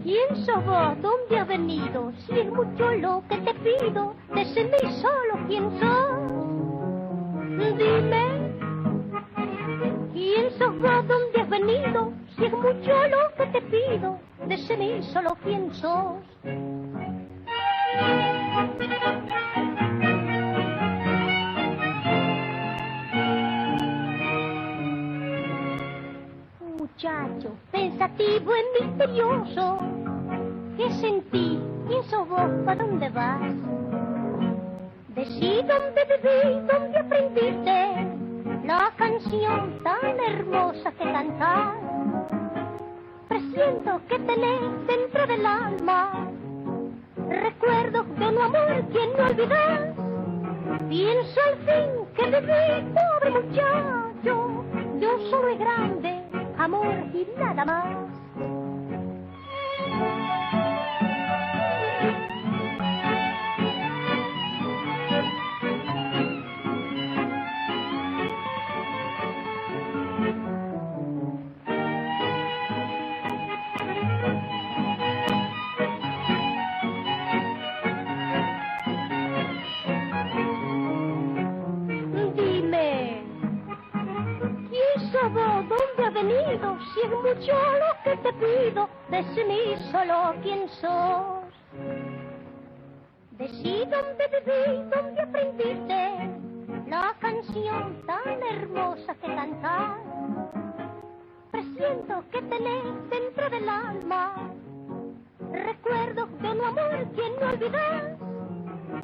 ¿quién sos vos? ¿Dónde has venido? Si es mucho lo que te pido, decime solo quién sos. Dime, ¿quién sos vos? ¿Dónde has venido? Si es mucho lo que te pido, decime solo quién sos. Muchacho, pensativo y misterioso, ¿qué sentí? ¿Quién sos vos? ¿Para dónde vas? Decí dónde viví, dónde aprendiste la canción tan hermosa que cantar. Presiento que tenés dentro del alma recuerdos de un amor que no olvidás. Pienso al fin que viví, pobre muchacho, de un solo y grande amor y nada más. ¿Dónde has venido? Si es mucho lo que te pido, decime solo quién sos. Decí dónde viví, dónde aprendiste la canción tan hermosa que cantar. Presiento que tenés dentro del alma recuerdos de un amor que no olvidás.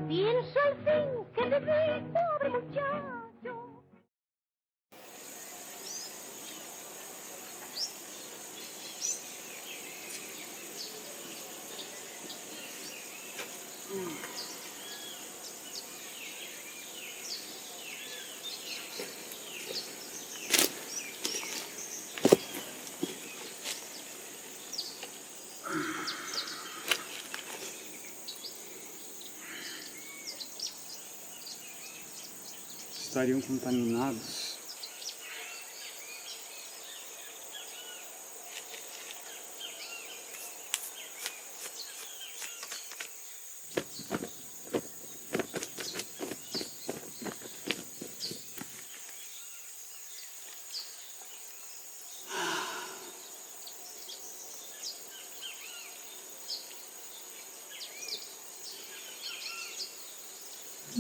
Pienso al fin que viví, pobre muchacho. Estariam contaminados.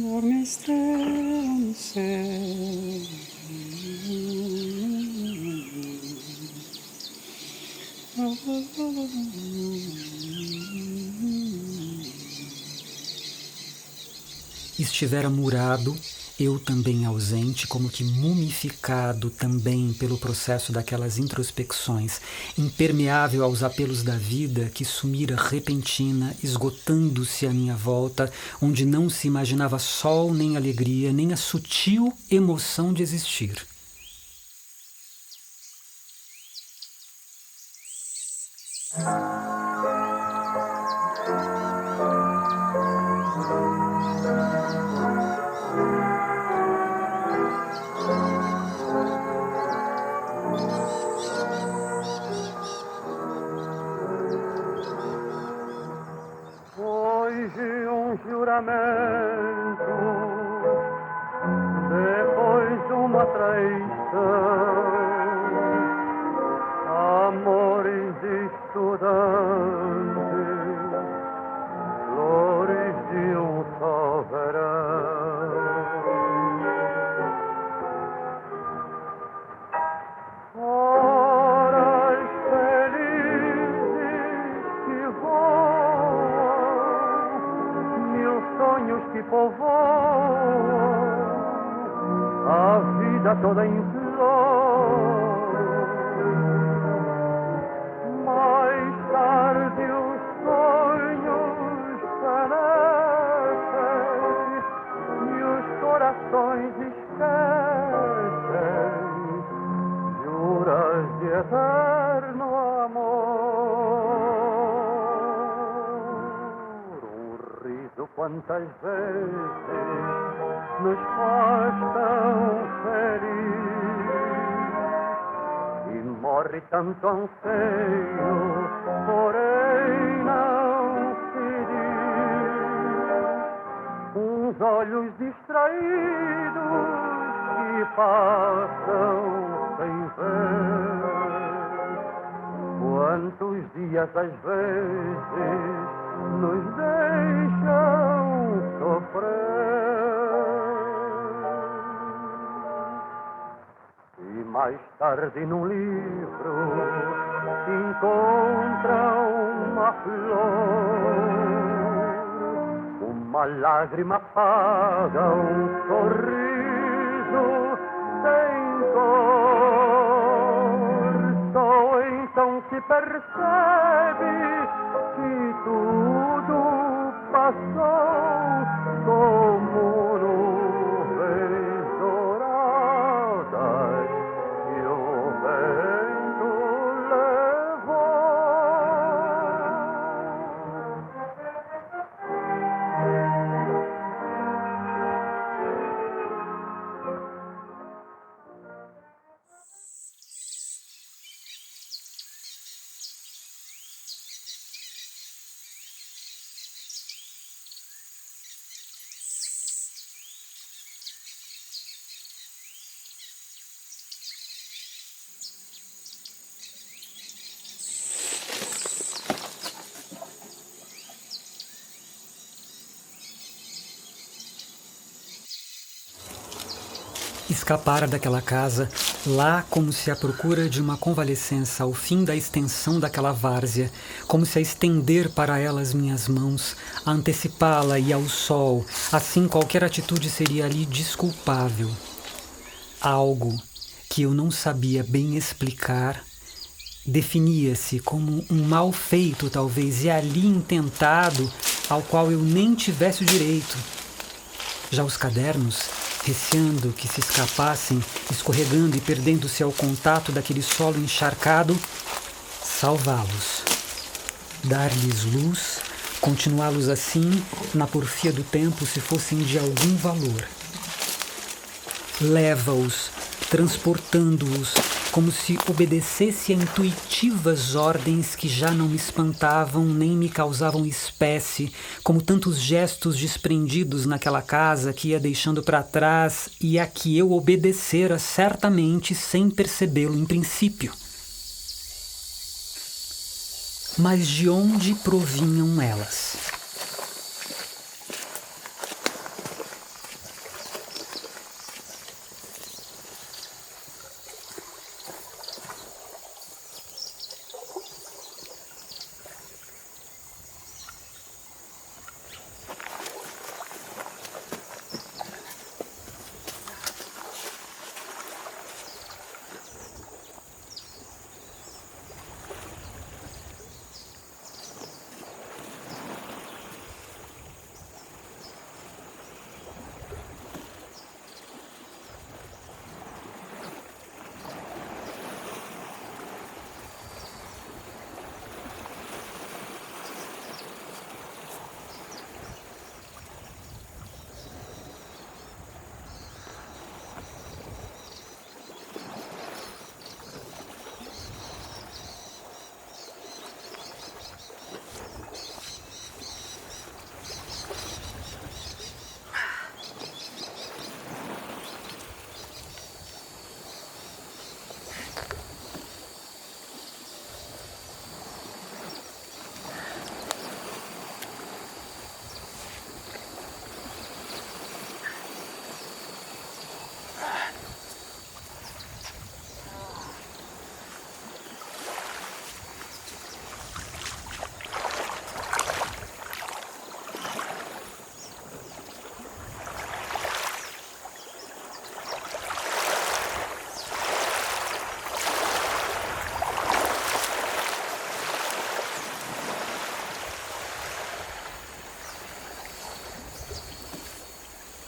Uma estrela no céu. Estivera murado, eu também ausente, como que mumificado também pelo processo daquelas introspecções, impermeável aos apelos da vida que sumira repentina, esgotando-se à minha volta, onde não se imaginava sol nem alegria, nem a sutil emoção de existir. Juramento, depois de uma traição, amores de estudantes, flores de um só verão. Horas felizes que voam, sonhos que povoam a vida toda em flor. Mais tarde os sonhos fenecem e os corações esquecem juras de eterno quantas vezes nos faz tão feliz e morre tanto anseio, porém não se diz. Uns olhos distraídos que passam sem ver. Quantos dias às vezes nos deixam sofrer. E mais tarde num livro se encontra uma flor, uma lágrima apaga um sorriso sem cor. Só então se percebe que tudo passou como nuvens douradas que o vento levou. Escapara daquela casa, lá como se à procura de uma convalescença ao fim da extensão daquela várzea, como se a estender para ela as minhas mãos, a antecipá-la e ao sol, assim qualquer atitude seria ali desculpável. Algo que eu não sabia bem explicar, definia-se como um mal feito talvez, e ali intentado, ao qual eu nem tivesse o direito. Já os cadernos, receando que se escapassem, escorregando e perdendo-se ao contato daquele solo encharcado, salvá-los, dar-lhes luz, continuá-los assim, na porfia do tempo, se fossem de algum valor. Leva-os, transportando-os, como se obedecesse a intuitivas ordens que já não me espantavam nem me causavam espécie, como tantos gestos desprendidos naquela casa que ia deixando para trás e a que eu obedecera certamente sem percebê-lo em princípio. Mas de onde provinham elas?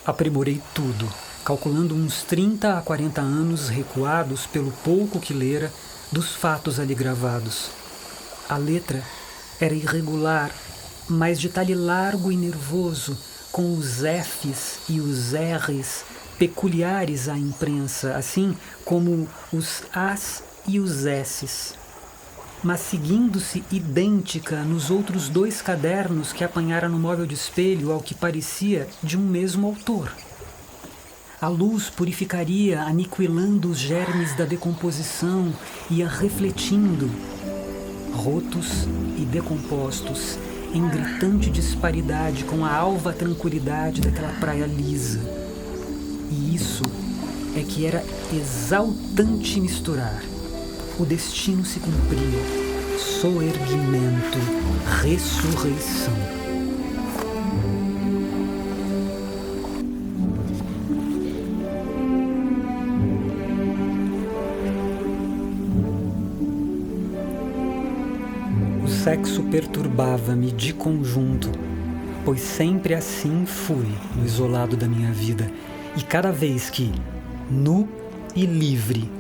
Aprimorei tudo, calculando uns 30 a 40 anos recuados pelo pouco que lera dos fatos ali gravados. A letra era irregular, mas de talhe largo e nervoso, com os Fs e os Rs peculiares à imprensa, assim como os As e os S's, mas seguindo-se idêntica nos outros 2 cadernos que apanhara no móvel de espelho ao que parecia de um mesmo autor. A luz purificaria, aniquilando os germes da decomposição, ia refletindo, rotos e decompostos, em gritante disparidade com a alva tranquilidade daquela praia lisa. E isso é que era exaltante misturar. O destino se cumpria, soerguimento, ressurreição. O sexo perturbava-me de conjunto, pois sempre assim fui no isolado da minha vida, e cada vez que, nu e livre,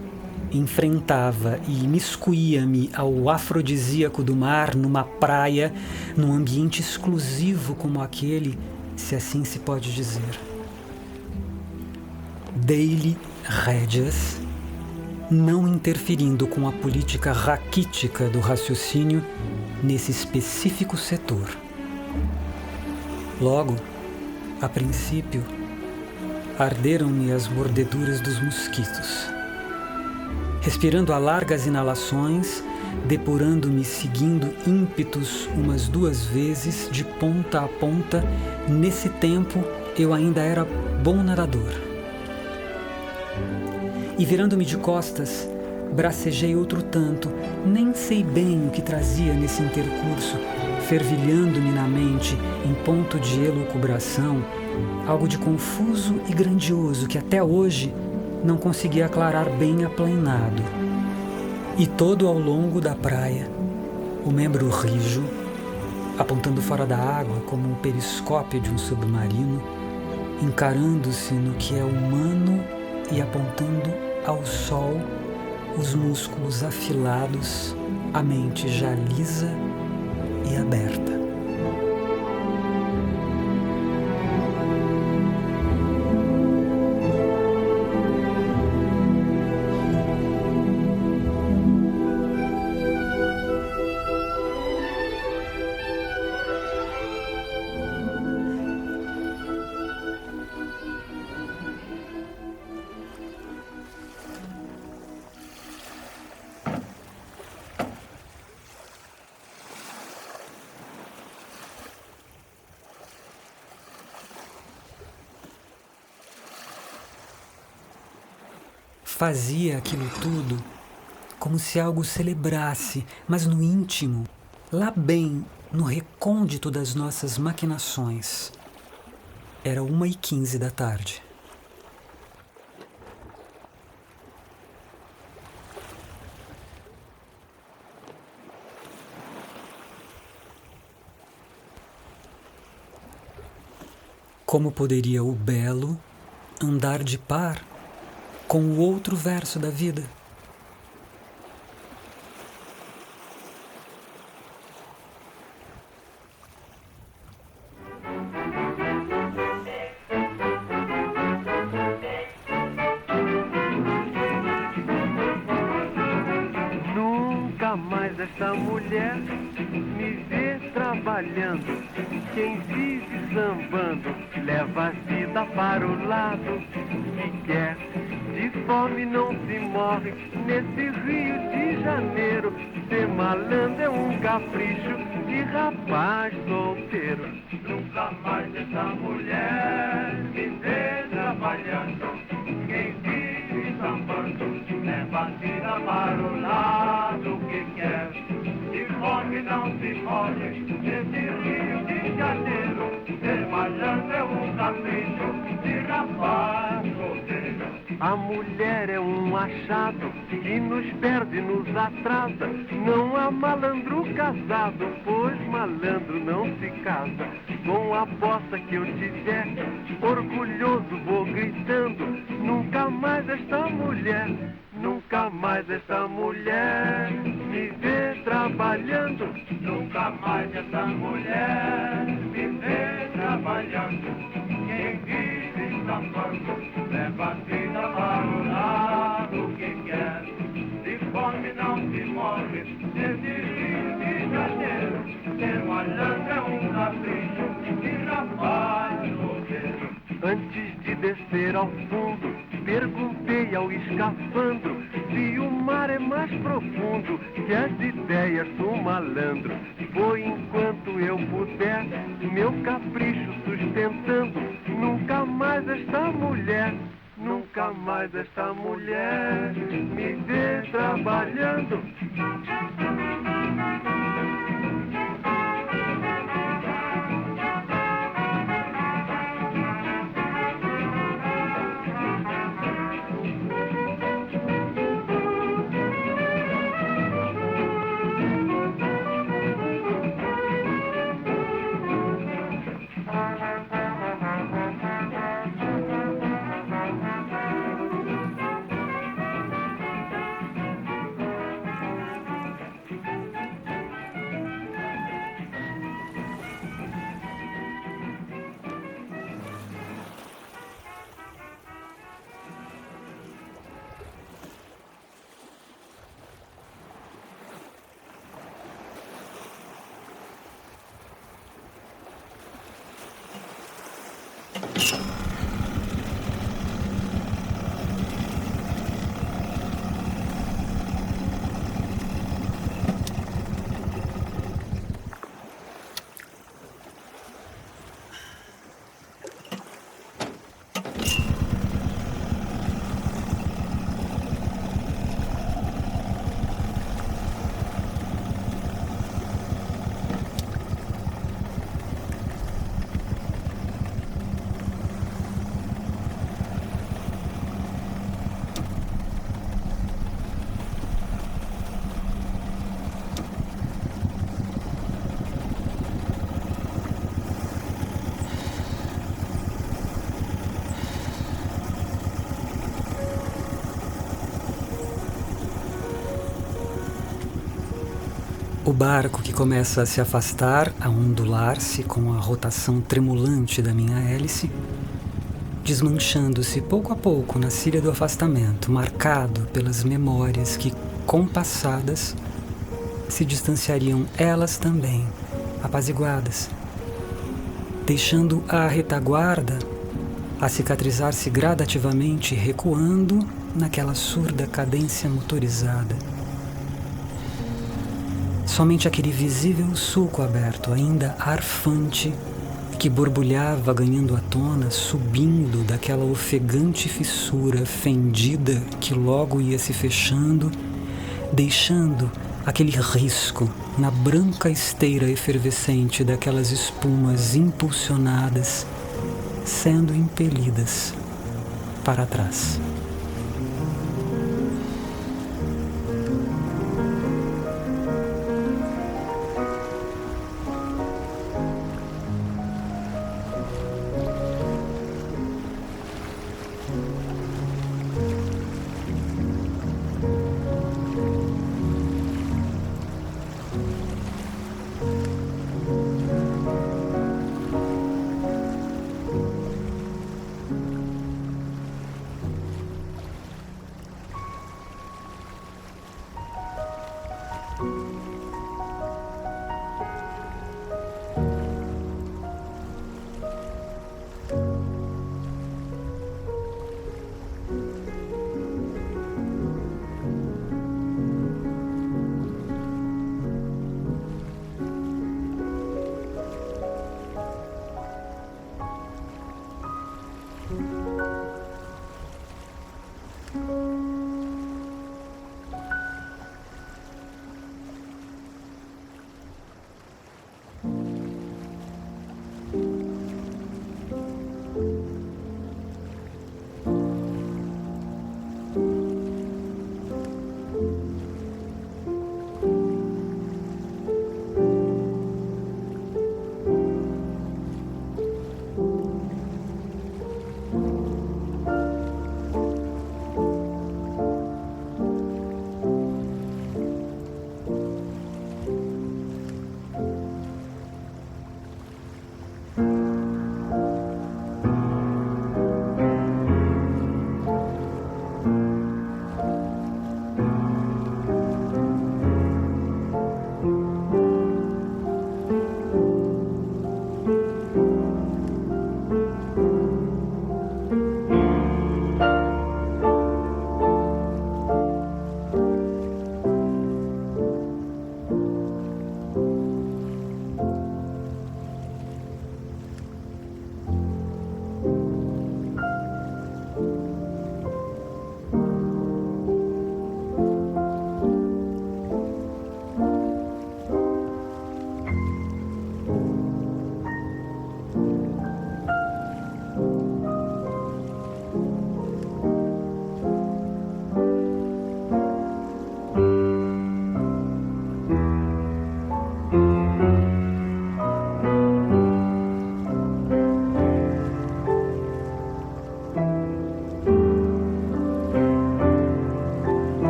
enfrentava e imiscuía-me ao afrodisíaco do mar numa praia, num ambiente exclusivo como aquele, se assim se pode dizer. Dei-lhe rédeas, não interferindo com a política raquítica do raciocínio nesse específico setor. Logo, a princípio, arderam-me as mordeduras dos mosquitos. Respirando a largas inalações, depurando-me seguindo ímpetos umas 2 vezes, de ponta a ponta, nesse tempo eu ainda era bom nadador. E virando-me de costas, bracejei outro tanto, nem sei bem o que trazia nesse intercurso, fervilhando-me na mente, em ponto de elucubração, algo de confuso e grandioso que até hoje não conseguia aclarar bem aplainado. E todo ao longo da praia, o membro rijo, apontando fora da água como um periscópio de um submarino, encarando-se no que é humano e apontando ao sol os músculos afilados, a mente já lisa e aberta. Fazia aquilo tudo como se algo celebrasse, mas no íntimo, lá bem no recôndito das nossas maquinações. Era 1h15 da tarde. Como poderia o belo andar de par com o outro verso da vida? Nunca mais esta mulher me vê trabalhando. Quem vive sambando leva a vida para o lado que quer. De fome não se morre nesse Rio de Janeiro. Ser malandro é um capricho de rapaz solteiro. Nunca mais essa mulher me vê trabalhando. Quem vive sambando leva a vida para o lado que quer. De fome não se morre nesse Rio de Janeiro. Ser malandro é um capricho de rapaz solteiro. A mulher é um achado que nos perde, nos atrasa. Não há malandro casado, pois malandro não se casa. Com a poça que eu tiver, orgulhoso vou gritando, nunca mais esta mulher, nunca mais esta mulher me vê trabalhando, Nunca mais essa mulher me vê trabalhando. Quem vive sambando leva a vida para o lado que quer. De fome não se morre, desde Rio de Janeiro. Ser malandro é um capricho que já faz rodeiro. Antes de descer ao fundo, perguntei ao escafandro se o mar é mais profundo que as ideias do malandro. Foi enquanto eu puder, meu capricho sustentando, nunca mais esta mulher, nunca mais esta mulher me vê trabalhando. O barco que começa a se afastar, a ondular-se com a rotação tremulante da minha hélice, desmanchando-se pouco a pouco na cilha do afastamento, marcado pelas memórias que, compassadas, se distanciariam elas também, apaziguadas, deixando a retaguarda a cicatrizar-se gradativamente, recuando naquela surda cadência motorizada. Somente aquele visível sulco aberto, ainda arfante, que borbulhava ganhando à tona, subindo daquela ofegante fissura fendida que logo ia se fechando, deixando aquele risco na branca esteira efervescente daquelas espumas impulsionadas, sendo impelidas para trás.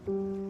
Thank you.